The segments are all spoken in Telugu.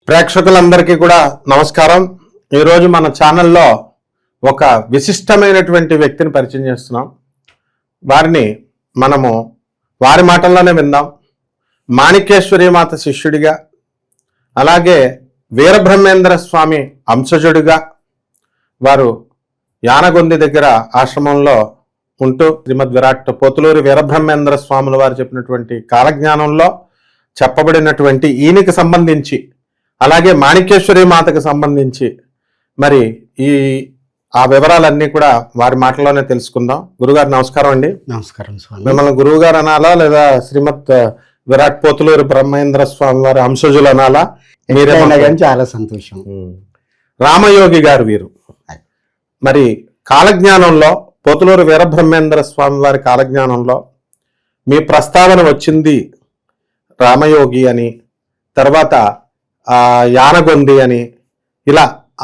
ప్రేక్షకులందరికీ కూడా నమస్కారం. ఈరోజు మన ఛానల్లో ఒక విశిష్టమైనటువంటి వ్యక్తిని పరిచయం చేస్తున్నాం. వారిని మనము వారి మాటల్లోనే విందాం. మాణిక్యేశ్వరి మాత శిష్యుడిగా, అలాగే వీరబ్రహ్మేంద్ర స్వామి అంశజుడిగా వారు యానగొంది దగ్గర ఆశ్రమంలో ఉంటూ శ్రీమద్ విరాట్ పోతులూరి వీరబ్రహ్మేంద్ర స్వాముల వారు చెప్పినటువంటి కాలజ్ఞానంలో చెప్పబడినటువంటి ఈయనకి సంబంధించి, అలాగే మాణిక్యేశ్వరి మాతకు సంబంధించి మరి ఆ వివరాలన్నీ కూడా వారి మాటలోనే తెలుసుకుందాం. గురుగారు నమస్కారం అండి. నమస్కారం స్వామి. మిమ్మల్ని గురువు గారు అనాలా, లేదా శ్రీమద్ విరాట్ పోతులూరి బ్రహ్మేంద్ర స్వామి వారి అంశజులు అనాలా? చాలా సంతోషం. రామయోగి గారు వీరు. మరి కాలజ్ఞానంలో పోతులూరి వీరబ్రహ్మేంద్ర స్వామి వారి కాలజ్ఞానంలో మీ ప్రస్తావన వచ్చింది రామయోగి అని, తర్వాత యానగొంది అని, ఇలా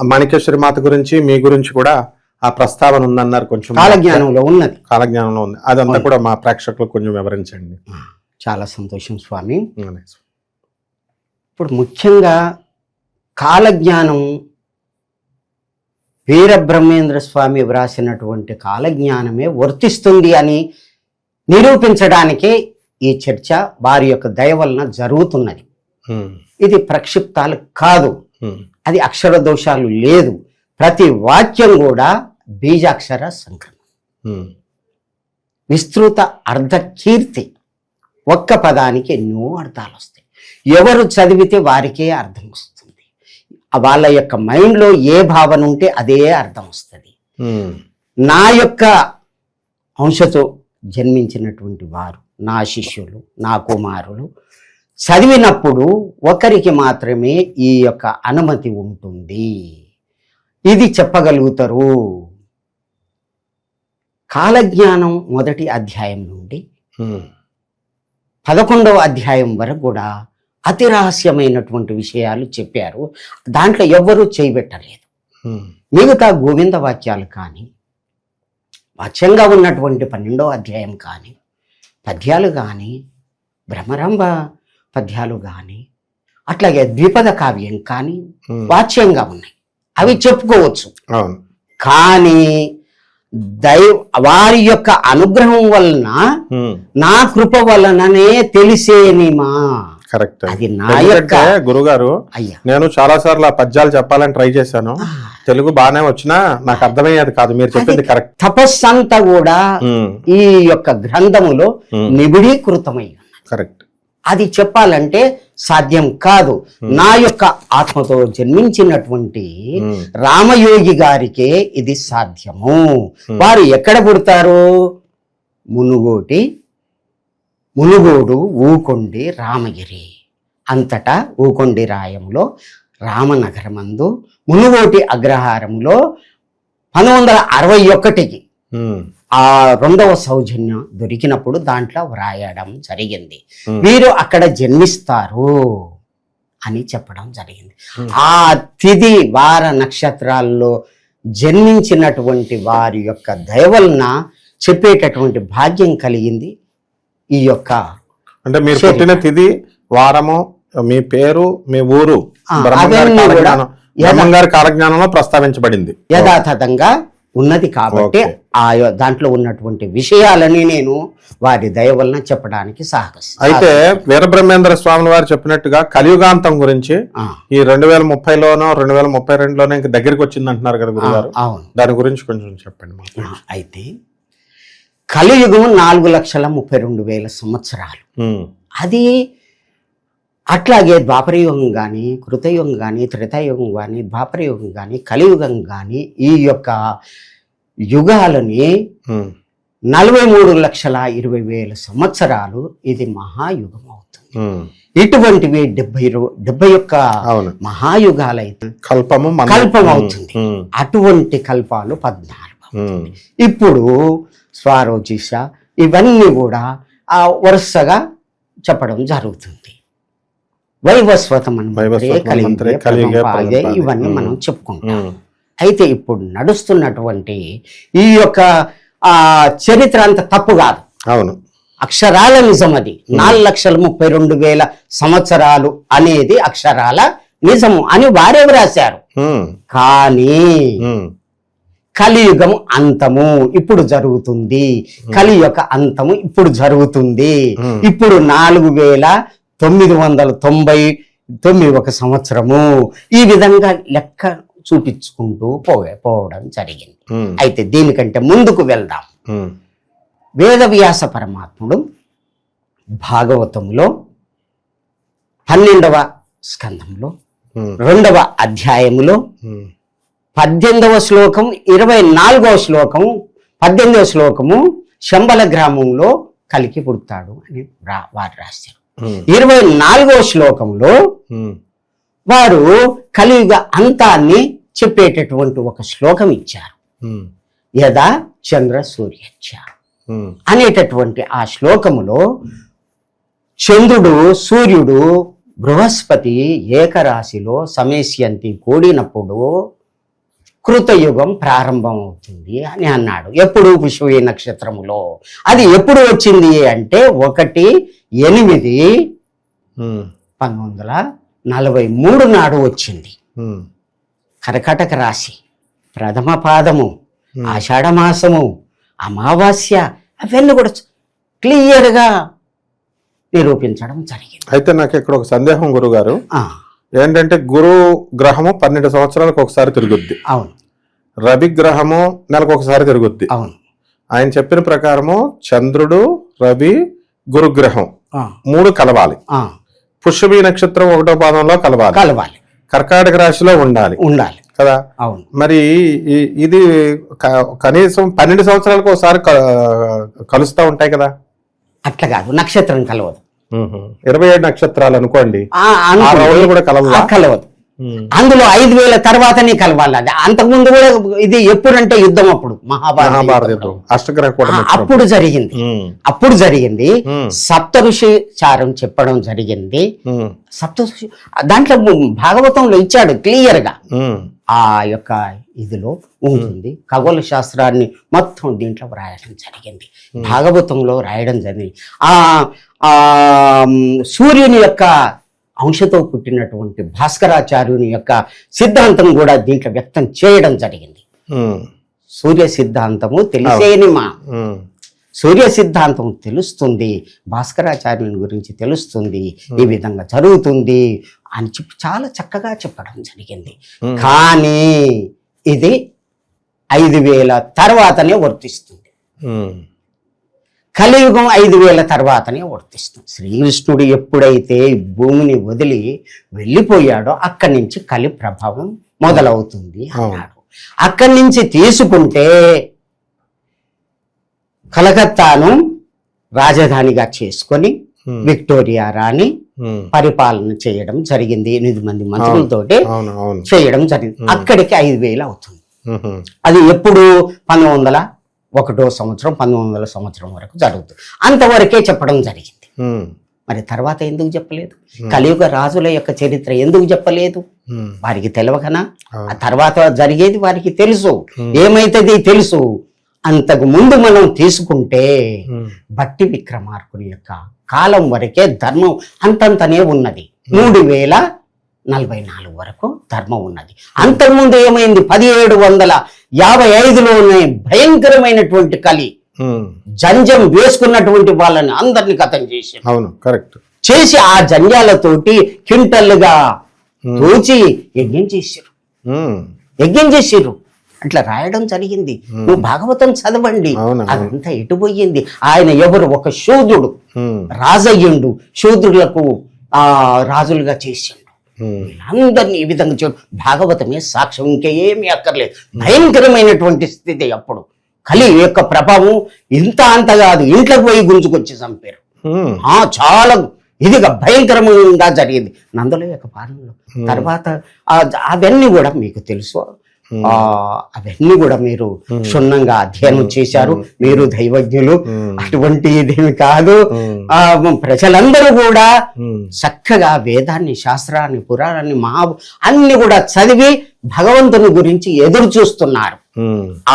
మాణిక్యేశ్వరి మాత గురించి మీ గురించి కూడా ఆ ప్రస్తావన ఉందన్నారు. కొంచెం కాలజ్ఞానంలో ఉంది. అదంతా కూడా మా ప్రేక్షకులకు కొంచెం వివరించండి. చాలా సంతోషం స్వామి. ఇప్పుడు ముఖ్యంగా కాలజ్ఞానం వీరబ్రహ్మేంద్ర స్వామి వ్రాసినటువంటి కాలజ్ఞానమే వర్తిస్తుంది అని నిరూపించడానికే ఈ చర్చ వారి యొక్క దయ వలన జరుగుతున్నది. ఇది ప్రక్షిప్తాలు కాదు, అది అక్షర దోషాలు లేదు. ప్రతి వాక్యం కూడా బీజాక్షర సంక్రమం, విస్తృత అర్ధ కీర్తి. ఒక్క పదానికి ఎన్నో అర్థాలు వస్తాయి. ఎవరు చదివితే వారికే అర్థం వస్తుంది. వాళ్ళ యొక్క మైండ్లో ఏ భావన ఉంటే అదే అర్థం వస్తుంది. నా యొక్క అంశతో జన్మించినటువంటి వారు, నా శిష్యులు, నా కుమారులు చదివినప్పుడు ఒకరికి మాత్రమే ఈ యొక్క అనుమతి ఉంటుంది, ఇది చెప్పగలుగుతారు. కాలజ్ఞానం మొదటి అధ్యాయం నుండి 11వ అధ్యాయం వరకు కూడా అతి రహస్యమైనటువంటి విషయాలు చెప్పారు. దాంట్లో ఎవ్వరూ చేయబెట్టలేదు. మిగతా గోవింద వాక్యాలు కానీ, వాచ్యంగా ఉన్నటువంటి 12వ అధ్యాయం కానీ, పద్యాలు కానీ, భ్రమరంభ పద్యాలు కానీ, అట్లాగే ద్విపద కావ్యం కానీ వాచ్యంగా ఉన్నాయి. అవి చెప్పుకోవచ్చు. కానీ వారి యొక్క అనుగ్రహం వలన, నా కృప వలననే తెలిసేనిమా. కరెక్ట్. అది నా యొక్క గురుగారు. నేను చాలా సార్లు ఆ పద్యాలు చెప్పాలని ట్రై చేశాను. తెలుగు బాగానే వచ్చినా నాకు అర్థమయ్యేది కాదు. మీరు చెప్పింది కరెక్ట్. తపస్సంతా కూడా ఈ యొక్క గ్రంథములో నిబిడీకృతమై కరెక్ట్. అది చెప్పాలంటే సాధ్యం కాదు. నా యొక్క ఆత్మతో జన్మించినటువంటి రామయోగి గారికే ఇది సాధ్యము. వారు ఎక్కడ పుడతారు? మునుగోడు ఊకొండి రామగిరి అంతటా ఊకొండి రాయంలో రామనగరమందు మునుగోటి అగ్రహారంలో 1961కి ఆ 2వ సౌజన్యం దొరికినప్పుడు దాంట్లో వ్రాయడం జరిగింది. వీరు అక్కడ జన్మిస్తారు అని చెప్పడం జరిగింది. ఆ తిథి వార నక్షత్రాల్లో జన్మించినటువంటి వారి యొక్క దయ వలన చెప్పేటటువంటి భాగ్యం కలిగింది. ఈ యొక్క అంటే మీరు పుట్టిన తిథి, వారము, మీ పేరు, మీ ఊరు బ్రహ్మంగారి కాలజ్ఞానంలో ప్రస్తావించబడింది యథాతథంగా ఉన్నది. కాబట్టి ఆ దాంట్లో ఉన్నటువంటి విషయాలని నేను వారి దయ వలన చెప్పడానికి సాహసం. అయితే వీరబ్రహ్మేంద్ర స్వామి వారు చెప్పినట్టుగా కలియుగాంతం గురించి ఈ 2030లోనో 2032లోనో ఇంకా దగ్గరికి వచ్చింది అంటున్నారు కదా గురుగారు. దాని గురించి కొంచెం చెప్పండి. అయితే కలియుగం 4,32,000 సంవత్సరాలు. అది అట్లాగే ద్వాపరయుగం కానీ, కృతయుగం కానీ, త్రేతాయుగం కానీ, ద్వాపరయుగం కానీ, కలియుగం కానీ, ఈ యొక్క యుగాలని 43,20,000 సంవత్సరాలు ఇది మహాయుగం అవుతుంది. ఇటువంటివి 71 మహాయుగాలైతే కల్పం అవుతుంది. అటువంటి కల్పాలు 14. ఇప్పుడు స్వారోజిష ఇవన్నీ కూడా వరుసగా చెప్పడం జరుగుతుంది. వైవస్వతం ఇవన్నీ మనం చెప్పుకుంటాం. అయితే ఇప్పుడు నడుస్తున్నటువంటి ఈ యొక్క చరిత్ర అంత తప్పు కాదు. అవును, అక్షరాల నిజం. అది 4,32,000 సంవత్సరాలు అనేది అక్షరాల నిజము అని వారే వ్రాశారు. ఉమ్, కానీ ఉమ్, కలియుగం అంతము ఇప్పుడు జరుగుతుంది. కలి యొక్క అంతము ఇప్పుడు జరుగుతుంది. ఇప్పుడు 4999 సంవత్సరము ఈ విధంగా లెక్క చూపించుకుంటూ పోవడం జరిగింది. అయితే దీనికంటే ముందుకు వెళ్దాం. ఉమ్, వేదవ్యాస పరమాత్ముడు భాగవతంలో 12వ స్కంధంలో 2వ అధ్యాయములో ఉమ్, 18వ శ్లోకం 24వ శ్లోకం 18వ శ్లోకము శంబల గ్రామంలో కలికి పుడతాడు అని వారు రాశారు. 24వ శ్లోకంలో ఉమ్, వారు కలియుగ అంతాన్ని చెప్పేటటువంటి ఒక శ్లోకం ఇచ్చారు. ఉమ్, యదా చంద్ర సూర్యచ్చ ఉమ్, అనేటటువంటి ఆ శ్లోకములో చంద్రుడు సూర్యుడు బృహస్పతి ఏకరాశిలో సమేశ్యంతి కూడినప్పుడు కృతయుగం ప్రారంభం అవుతుంది అని అన్నాడు. ఎప్పుడు పుష్యమి నక్షత్రములో. అది ఎప్పుడు వచ్చింది అంటే 1/8/1943 నాడు వచ్చింది. ఉమ్, కర్కాటక రాశి, ప్రథమ పాదము, ఆషాఢ మాసము, అమావాస్య అవన్నీ కూడా క్లియర్గా నిరూపించడం జరిగింది. అయితే నాకు ఇక్కడ ఒక సందేహం గురుగారు. ఆ, ఏంటంటే గురు గ్రహము 12 సంవత్సరాలకు ఒకసారి తిరుగుద్ది, అవును రవి గ్రహము నెలకు ఒకసారి తిరుగుద్ది. అవును ఆయన చెప్పిన ప్రకారము చంద్రుడు, రవి, గురుగ్రహం ఆ, 3 కలవాలి. ఆ, పుష్యమి నక్షత్రం 1వ పాదంలో కలవాలి, కలవాలి, కర్కాటక రాశిలో ఉండాలి ఉండాలి. కదా. అవును మరి ఇది కనీసం 12 సంవత్సరాలకు ఒకసారి కలుస్తా ఉంటాయి కదా. అట్లా కాదు, నక్షత్రం కలవదు. 27 నక్షత్రాలు అనుకోండి, ఆ, ఆ అనుకోండి. రోజులు కూడా కలవవా? కలవదు. అందులో 5000 తర్వాతనే కలవాలి. అది అంతకుముందు కూడా ఇది ఎప్పుడంటే యుద్ధం అప్పుడు మహాభారత యుద్ధం. అష్టగ్రహ కూటమి అప్పుడు జరిగింది. అప్పుడు జరిగింది. సప్త ఋషి చారం చెప్పడం జరిగింది. సప్త ఋషి దాంట్లో భాగవతంలో ఇచ్చాడు క్లియర్ గా. ఆ యొక్క ఇదిలో ఉంటుంది. ఖగోళ శాస్త్రాన్ని మొత్తం దీంట్లో రాయడం జరిగింది, భాగవతంలో రాయడం జరిగింది. ఆ సూర్యుని యొక్క అంశతో పుట్టినటువంటి భాస్కరాచార్యుని యొక్క సిద్ధాంతం కూడా దీంట్లో వ్యక్తం చేయడం జరిగింది. సూర్య సిద్ధాంతము తెలిసేనిమా, సూర్య సిద్ధాంతం తెలుస్తుంది, భాస్కరాచార్యుని గురించి తెలుస్తుంది, ఈ విధంగా జరుగుతుంది అని చెప్పి చాలా చక్కగా చెప్పడం జరిగింది. కానీ ఇది 5000 తర్వాతనే వర్తిస్తుంది. కలియుగం 5000 తర్వాతనే వర్తిస్తుంది. శ్రీకృష్ణుడు ఎప్పుడైతే భూమిని వదిలి వెళ్ళిపోయాడో అక్కడి నుంచి కలి ప్రభావం మొదలవుతుంది అన్నాడు. అక్కడి నుంచి తీసుకుంటే కలకత్తాను రాజధానిగా చేసుకొని విక్టోరియా రాణి పరిపాలన చేయడం జరిగింది. 8 మంది మంత్రులతోటి చేయడం జరిగింది. అక్కడికి 5000 అవుతుంది. అది ఎప్పుడు 1901వ సంవత్సరం 1900 సంవత్సరం వరకు జరుగుతుంది. అంతవరకే చెప్పడం జరిగింది. మరి తర్వాత ఎందుకు చెప్పలేదు? కలియుగ రాజుల యొక్క చరిత్ర ఎందుకు చెప్పలేదు? వారికి తెలియకనా? ఆ తర్వాత జరిగేది వారికి తెలుసు, ఏమైతుంది తెలుసు. అంతకు ముందు మనం తీసుకుంటే భట్టి విక్రమార్కుని యొక్క కాలం వరకే ధర్మం అంతంతనే ఉన్నది. 3044 వరకు ధర్మం ఉన్నది. అంతకుముందు ఏమైంది? 1755లోనే భయంకరమైనటువంటి కలి జంజం వేసుకున్నటువంటి వాళ్ళని అందరినీ కథం చేసి చేసి ఆ జంజాలతోటి క్వింటల్లుగా తోచి యజ్ఞం చేసిర్రు. అట్లా రాయడం జరిగింది. నువ్వు భాగవతం చదవండి. అదంతా ఎటుపోయింది? ఆయన ఎవరు? ఒక శూద్రుడు రాజయ్యుండు, శూద్రులకు రాజులుగా చేసిండు. అందరినీ ఈ విధంగా చూడు. భాగవతమే సాక్ష్యం, ఇంకేమీ అక్కర్లేదు. భయంకరమైనటువంటి స్థితి అప్పుడు. కలి యొక్క ప్రభావం ఇంత అంత కాదు, ఇంట్లోకి పోయి గుంజుకొచ్చి చంపారు. చాలా ఇదిగా భయంకరంగా జరిగింది నందుల యొక్క పాలనలో. తర్వాత అవన్నీ కూడా మీకు తెలుసు. అవన్నీ కూడా మీరు క్షుణ్ణంగా అధ్యయనం చేశారు. మీరు దైవజ్ఞులు, అటువంటి ఇదేమి కాదు. ప్రజలందరూ కూడా చక్కగా వేదాన్ని, శాస్త్రాన్ని, పురాణాన్ని, అన్ని కూడా చదివి భగవంతుని గురించి ఎదురు చూస్తున్నారు.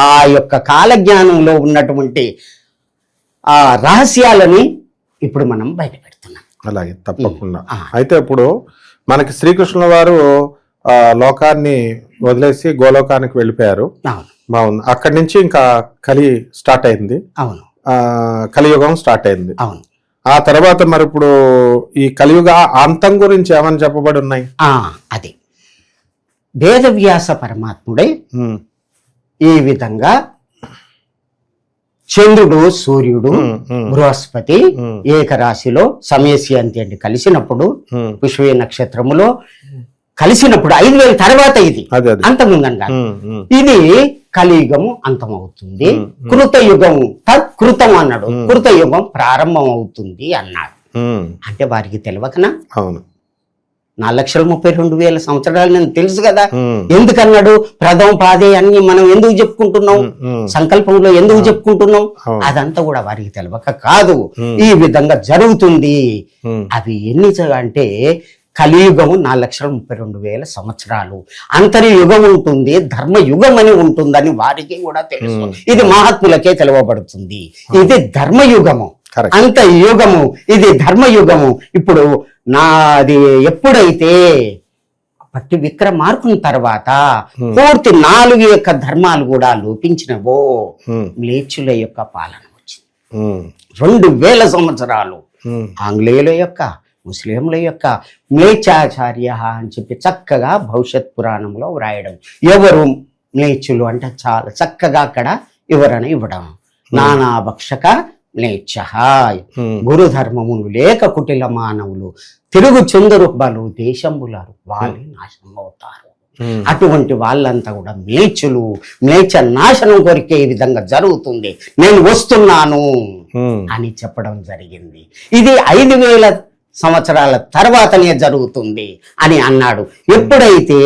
ఆ యొక్క కాలజ్ఞానంలో ఉన్నటువంటి ఆ రహస్యాలని ఇప్పుడు మనం బయట పెడుతున్నాం. అలాగే తప్పకుండా. అయితే ఇప్పుడు మనకి శ్రీకృష్ణుల వారు లోకాన్ని వదిలేసి గోలోకానికి వెళ్ళిపోయారు. అవును బాగుంది. అక్కడి నుంచి ఇంకా కలి స్టార్ట్ అయింది. అవును కలియుగం స్టార్ట్ అయింది. అవును. ఆ తర్వాత మరి ఇప్పుడు ఈ కలియుగ అంతం గురించి ఏమని చెప్పబడి ఉన్నాయి? అది వేదవ్యాస పరమాత్ముడే ఈ విధంగా చంద్రుడు, సూర్యుడు, బృహస్పతి ఏకరాశిలో సమయస్యంతి అంటే కలిసినప్పుడు పుష్పే నక్షత్రములో కలిసినప్పుడు 5000 తర్వాత ఇది అంతముందంగా ఇది కలియుగము అంతమవుతుంది. కృతయుగము తత్కృతం అన్నాడు. కృతయుగం ప్రారంభం అవుతుంది అన్నాడు. అంటే వారికి తెలియకనా? 4,32,000 సంవత్సరాలు నేను తెలుసు కదా. ఎందుకన్నాడు? ప్రథమ పాదే అన్ని మనం ఎందుకు చెప్పుకుంటున్నాం, సంకల్పంలో ఎందుకు చెప్పుకుంటున్నాం, అదంతా కూడా వారికి తెలియక కాదు. ఈ విధంగా జరుగుతుంది. అవి ఎన్ని అంటే కలియుగము 4,32,000 సంవత్సరాలు. అంతర్యుగం ఉంటుంది, ధర్మయుగం అని ఉంటుందని వారికి కూడా తెలుసు. ఇది మహాత్ములకే తెలవబడుతుంది. ఇది ధర్మయుగము, అంతర్యుగము, ఇది ధర్మయుగము. ఇప్పుడు నాది ఎప్పుడైతే పట్టి విక్రమార్కుని తర్వాత పూర్తి 4 యొక్క ధర్మాలు కూడా లోపించినవో మ్లేచ్చుల యొక్క పాలన వచ్చింది. 2000 సంవత్సరాలు ఆంగ్లేయుల యొక్క, ముస్లింల యొక్క మ్లేచ్చాచార్య అని చెప్పి చక్కగా భవిష్యత్ పురాణంలో వ్రాయడం. ఎవరు మ్లేచ్చులు అంటే చాలా చక్కగా అక్కడ వివరణ ఇవ్వడం. నానా భక్షక మ్లేచ్ఛ గురు ధర్మములు లేక కుటిల మానవులు తిరుగు చందరు బలు దేశంబులారు వాళ్ళు నాశనం అవుతారు. అటువంటి వాళ్ళంతా కూడా మ్లేచ్చులు. మ్లేచ్ఛ నాశనం కొరికే విధంగా జరుగుతుంది. నేను వస్తున్నాను అని చెప్పడం జరిగింది. ఇది 5,000 సంవత్సరాల తర్వాతనే జరుగుతుంది అని అన్నాడు. ఎప్పుడైతే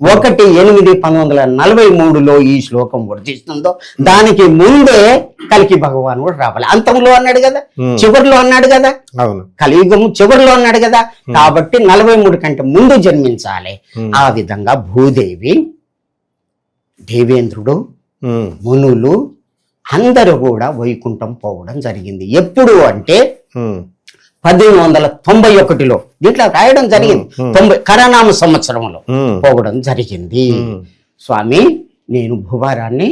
1/8/1943లో ఈ శ్లోకం వర్తిస్తుందో దానికి ముందే కలికి భగవానుడు రావాలి. అంతంలో అన్నాడు కదా, చివరిలో అన్నాడు కదా, కలియుగము చివరిలో అన్నాడు కదా. కాబట్టి 43 కంటే ముందు జన్మించాలి. ఆ విధంగా భూదేవి, దేవేంద్రుడు, మునులు అందరూ కూడా వైకుంఠం పోవడం జరిగింది. ఎప్పుడు అంటే 1891లో దీంట్లో రాయడం జరిగింది. 90 కరనామ సంవత్సరంలో పోవడం జరిగింది. స్వామి, నేను భూభారాన్ని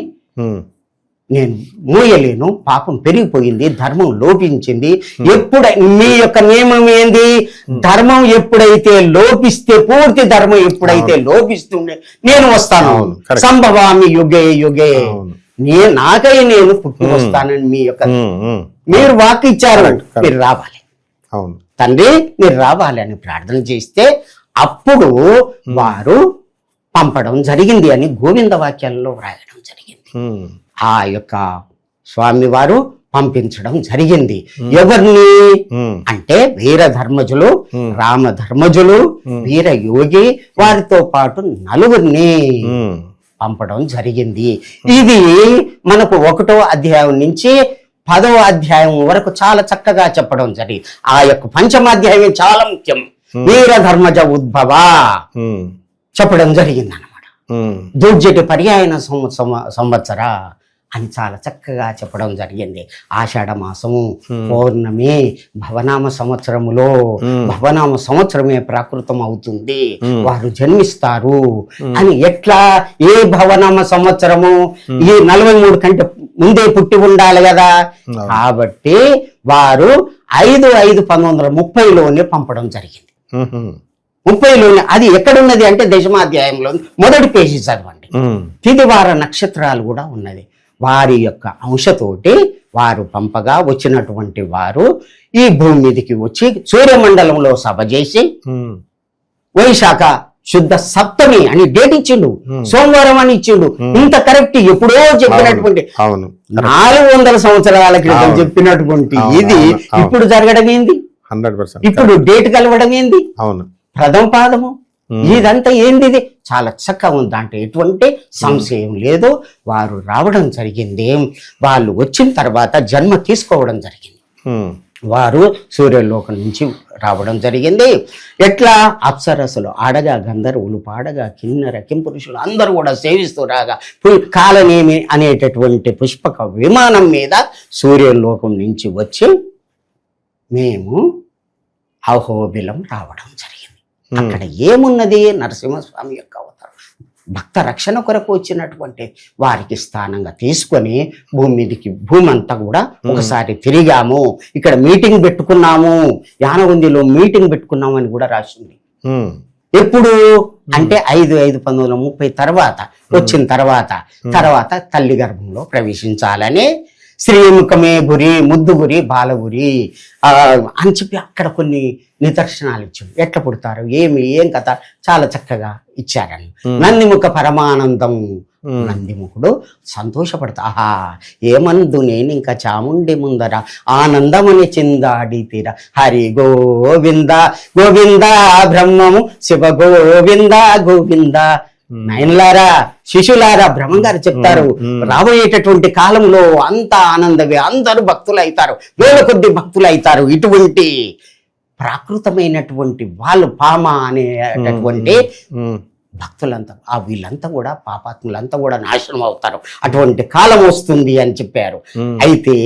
నేను మోయలేను, పాపం పెరిగిపోయింది, ధర్మం లోపించింది. మీ యొక్క నియమం ఏంది? ధర్మం ఎప్పుడైతే లోపిస్తే, పూర్తి ధర్మం ఎప్పుడైతే లోపిస్తుండే నేను వస్తాను. సంభవామి యుగే యుగే, నాకై నేను పుట్టి వస్తానని మీ యొక్క మీరు వాక్ ఇచ్చారు. మీరు రావాలి తండ్రి, మీరు రావాలి అని ప్రార్థన చేస్తే అప్పుడు వారు పంపడం జరిగింది అని గోవింద వాక్యాల్లో వ్రాయడం జరిగింది. ఆ యొక్క స్వామి వారు పంపించడం జరిగింది. ఎవరిని అంటే వీర ధర్మజులు, రామ ధర్మజులు, వీర యోగి, వారితో పాటు 4 పంపడం జరిగింది. ఇది మనకు 1వ అధ్యాయం నుంచి 10వ అధ్యాయం వరకు చాలా చక్కగా చెప్పడం జరిగింది. ఆ యొక్క 5వ అధ్యాయం చాలా ముఖ్యం. వీర ధర్మజ ఉద్భవ చెప్పడం జరిగింది అన్నమాట. దుర్జటి పర్యాయన సంవత్సర అని చాలా చక్కగా చెప్పడం జరిగింది. ఆషాఢ మాసము, పౌర్ణమి, భవనామ సంవత్సరములో భవనామ సంవత్సరమే ప్రాకృతం అవుతుంది, వారు జన్మిస్తారు అని. ఎట్లా? ఏ భవనామ సంవత్సరము? ఈ 43 కంటే ముందే పుట్టి ఉండాలి కదా. కాబట్టి వారు 5/5/1930లోనే పంపడం జరిగింది. 30లోనే. అది ఎక్కడున్నది అంటే దశమాధ్యాయంలో మొదటి పేజీ చదవండి. తిదివార నక్షత్రాలు కూడా ఉన్నది. వారి యొక్క అంశతోటి వారు పంపగా వచ్చినటువంటి వారు ఈ భూమి మీదకి వచ్చి సూర్యమండలంలో సభ చేసి వైశాఖ శుద్ధ సప్తమి అని డేట్ ఇచ్చిండు, సోమవారం అని ఇచ్చిండు. ఇంత కరెక్ట్ ఎప్పుడో చెప్పినటువంటి 400 సంవత్సరాల క్రితం చెప్పినటువంటి ఇది ఇప్పుడు జరగడం ఏంది? 100%. ఇప్పుడు డేట్ కలవడం ఏంది? ప్రథమ పాదము. ఇదంతా ఏంది? ఇది చాలా చక్కగా ఉంది, అంటే ఎటువంటి సంశయం లేదు. వారు రావడం జరిగింది. వాళ్ళు వచ్చిన తర్వాత జన్మ తీసుకోవడం జరిగింది. వారు సూర్యలోకం నుంచి రావడం జరిగింది. ఎట్లా? అప్సరసులు ఆడగా, గంధర్వులు పాడగా, కిన్నెర కింపురుషులు అందరూ కూడా సేవిస్తూ రాగా కాలనేమి అనేటటువంటి పుష్పక విమానం మీద సూర్యలోకం నుంచి వచ్చి మేము అహోబిలం రావడం జరిగింది. అక్కడ ఏమున్నది? నరసింహస్వామి యొక్క అవతారం. భక్త రక్షణ కొరకు వచ్చినటువంటి వారికి స్థానంగా తీసుకొని భూమి అంతా కూడా ఒకసారి తిరిగాము, ఇక్కడ మీటింగ్ పెట్టుకున్నాము, యానగుందిలో మీటింగ్ పెట్టుకున్నాము అని కూడా రాసింది. ఎప్పుడు అంటే 5/5/1930 తర్వాత వచ్చిన తర్వాత తల్లి గర్భంలో ప్రవేశించాలని శ్రీముఖమే గురి, ముద్దుగురి, బాలగురి అని చెప్పి అక్కడ కొన్ని నిదర్శనాలు ఇచ్చాడు. ఎట్లా పుడతారు, ఏం కథ చాలా చక్కగా ఇచ్చారని. నందిముఖ పరమానందం. నందిముఖుడు సంతోషపడతా, ఆహా ఏమందు నేను ఇంకా చాముండి ముందర ఆనందముని చిందాడి తీర హరి గోవింద గోవింద బ్రహ్మము శివ గోవింద గోవింద. నయనలారా, శిశులారా, బ్రహ్మంగారు చెప్తారు, రాబోయేటటువంటి కాలంలో అంత ఆనందమే, అందరూ భక్తులు అవుతారు, వేల కొద్ది భక్తులు అవుతారు. ఇటువంటి ప్రాకృతమైనటువంటి వాళ్ళు పామ అనేటటువంటి భక్తులంతా వీళ్ళంతా కూడా పాపాత్ములంతా కూడా నాశనం అవుతారు, అటువంటి కాలం వస్తుంది అని చెప్పారు. అయితే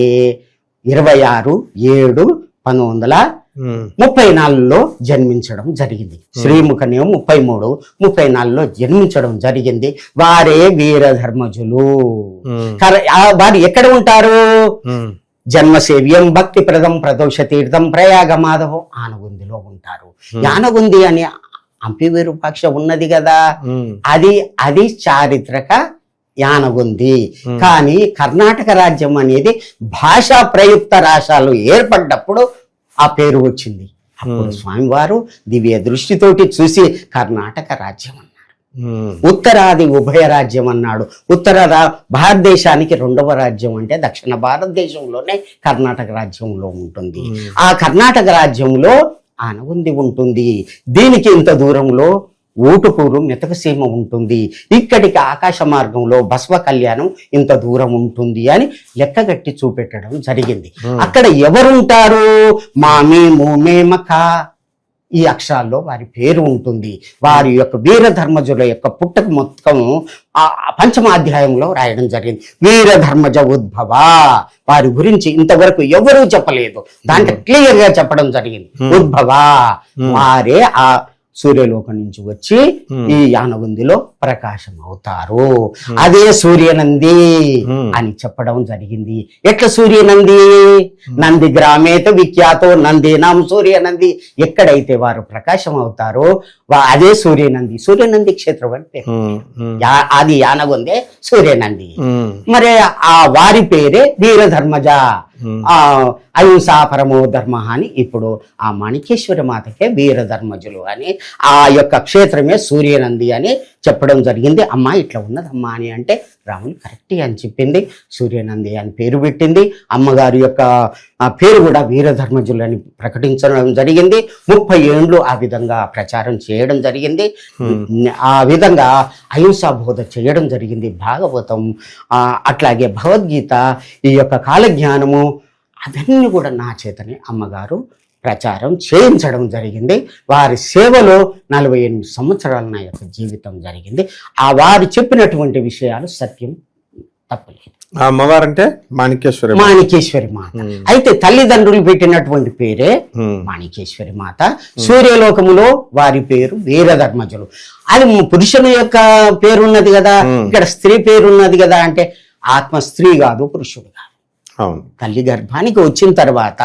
26/7/1934లో జన్మించడం జరిగింది. శ్రీముఖనేమో 33/34లో జన్మించడం జరిగింది. వారే వీరధర్మజులు. వారు ఎక్కడ ఉంటారు? జన్మసేవ్యం భక్తి ప్రదం ప్రదోష తీర్థం ప్రయాగ మాధవం ఆనగుందిలో ఉంటారు. యానగుంది అని హంపి విరూపాక్ష ఉన్నది కదా, అది చారిత్రక యానగుంది. కానీ కర్ణాటక రాజ్యం అనేది భాషా ప్రయుక్త రాష్ట్రాలు ఏర్పడ్డప్పుడు ఆ పేరు వచ్చింది. అప్పుడు స్వామివారు దివ్య దృష్టితోటి చూసి కర్ణాటక రాజ్యం అన్నారు, ఉత్తరాది ఉభయ రాజ్యం అన్నాడు. భారతదేశానికి 2వ రాజ్యం అంటే దక్షిణ భారతదేశంలోనే కర్ణాటక రాజ్యంలో ఉంటుంది. ఆ కర్ణాటక రాజ్యంలో ఆనగుంది ఉంటుంది. దీనికి ఇంత దూరంలో ఊటుకూరు మెతకసీమ ఉంటుంది. ఇక్కడికి ఆకాశ మార్గంలో బసవ కళ్యాణం ఇంత దూరం ఉంటుంది అని లెక్కగట్టి చూపెట్టడం జరిగింది. అక్కడ ఎవరుంటారు? మామి మూమే మఖ ఈ అక్షరాల్లో వారి పేరు ఉంటుంది. వారి యొక్క వీరధర్మజుల యొక్క పుట్టక మొత్తం పంచమాధ్యాయంలో రాయడం జరిగింది. వీరధర్మజ ఉద్భవ వారి గురించి ఇంతవరకు ఎవరూ చెప్పలేదు, దాంట్లో క్లియర్ గా చెప్పడం జరిగింది. ఉద్భవ వారే ఆ సూర్యలోకం నుంచి వచ్చి ఈ యానగుందిలో ప్రకాశం అవుతారు. అదే సూర్యనంది అని చెప్పడం జరిగింది. ఎట్లా సూర్యనంది? నంది గ్రామేత విఖ్యాతో నందీనాం సూర్యనంది. ఎక్కడైతే వారు ప్రకాశం అవుతారో అదే సూర్యనంది. సూర్యనంది క్షేత్రం అంటే అది యానగుందే సూర్యనంది. మరి ఆ వారి పేరే వీరధర్మజ, అహింసా పరమో ధర్మ అని ఇప్పుడు ఆ మాణికేశ్వరి మాతకే వీరధర్మజులు అని ఆ యొక్క క్షేత్రమే సూర్యనంది అని చెప్పడం జరిగింది. అమ్మ ఇట్లా ఉన్నదమ్మా అని అంటే రాముని కరెక్ట్ అని చెప్పింది. సూర్యనంది అని పేరు పెట్టింది. అమ్మగారి యొక్క పేరు కూడా వీరధర్మజులు అని ప్రకటించడం జరిగింది. 30 ఏళ్ళు ఆ విధంగా ప్రచారం చేయడం జరిగింది. ఆ విధంగా అహింసా బోధ చేయడం జరిగింది. భాగవతం అట్లాగే భగవద్గీత, ఈ యొక్క కాలజ్ఞానము అవన్నీ కూడా నా చేతనే అమ్మగారు ప్రచారం చేయించడం జరిగింది. వారి సేవలో 48 సంవత్సరాలు నా యొక్క జీవితం జరిగింది. ఆ వారు చెప్పినటువంటి విషయాలు సత్యం, తప్పలేదు. అమ్మవారంటే మాణికేశ్వరి మాత. అయితే తల్లిదండ్రులు పెట్టినటువంటి పేరే మాణికేశ్వరి మాత. సూర్యలోకములో వారి పేరు వీరధర్మజులు. అది పురుషుని యొక్క పేరున్నది కదా, ఇక్కడ స్త్రీ పేరున్నది కదా. అంటే ఆత్మ స్త్రీ కాదు, పురుషుడు కాదు. తల్లి గర్భానికి వచ్చిన తర్వాత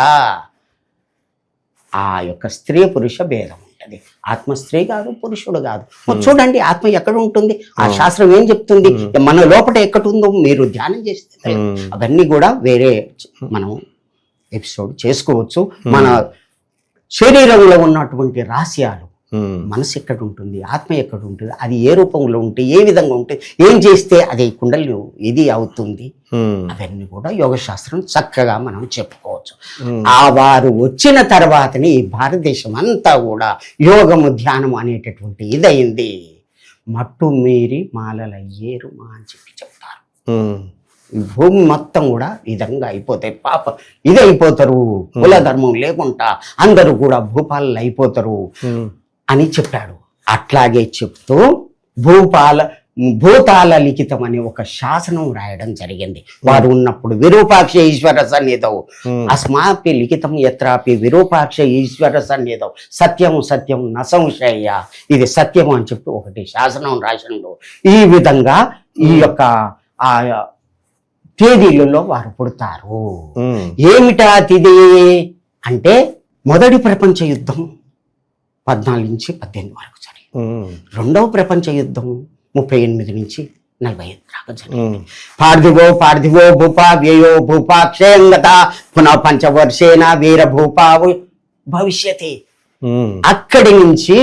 ఆ యొక్క స్త్రీ పురుష భేదం ఉంటుంది. ఆత్మ స్త్రీ కాదు, పురుషుడు కాదు. చూడండి ఆత్మ ఎక్కడ ఉంటుంది, ఆ శాస్త్రం ఏం చెప్తుంది, మన లోపల ఎక్కడుందో మీరు ధ్యానం చేస్తే అవన్నీ కూడా వేరే మనం ఎపిసోడ్ చేసుకోవచ్చు. మన శరీరంలో ఉన్నటువంటి రహస్యాలు, మనసు ఎక్కడ ఉంటుంది, ఆత్మ ఎక్కడ ఉంటుంది, అది ఏ రూపంలో ఉంటే, ఏ విధంగా ఉంటే, ఏం చేస్తే అది కుండలి ఇది అవుతుంది, అవన్నీ కూడా యోగ శాస్త్రం చక్కగా మనం చెప్పుకోవచ్చు. ఆ వారు వచ్చిన తర్వాతనే ఈ భారతదేశం అంతా కూడా యోగము ధ్యానం అనేటటువంటి ఇదయింది. మట్టు మీరి మాలలయ్యేరు మా అని చెప్పి చెప్తారు. భూమి మొత్తం కూడా విధంగా అయిపోతాయి. పాప ఇదైపోతారు, కుల ధర్మం లేకుండా అందరూ కూడా భూపాలలు అయిపోతారు అని చెప్పాడు. అట్లాగే చెప్తూ భూతాల లిఖితం అనే ఒక శాసనం రాయడం జరిగింది. వారు ఉన్నప్పుడు విరూపాక్ష ఈశ్వర సన్నిధౌ అస్మాపి లిఖితం యత్రాపి విరూపాక్ష ఈశ్వర సన్నిధౌ సత్యం సత్యం న సంశయ, ఇది సత్యం అని చెప్పి ఒకటి శాసనం రాసిండు. ఈ విధంగా ఈ యొక్క ఆ తేదీలలో వారు పుడతారు. ఏమిటా తిథి అంటే మొదటి ప్రపంచ యుద్ధం 14 నుంచి 18 వరకు జరిగింది. రెండవ ప్రపంచ యుద్ధం 38 నుంచి 45 దాకా జరిగింది. పార్థివో భూపా వ్యయో భూపా క్షయంగత పునః పంచవర్షేణ వీర భూపా భవిష్యతి. అక్కడి నుంచి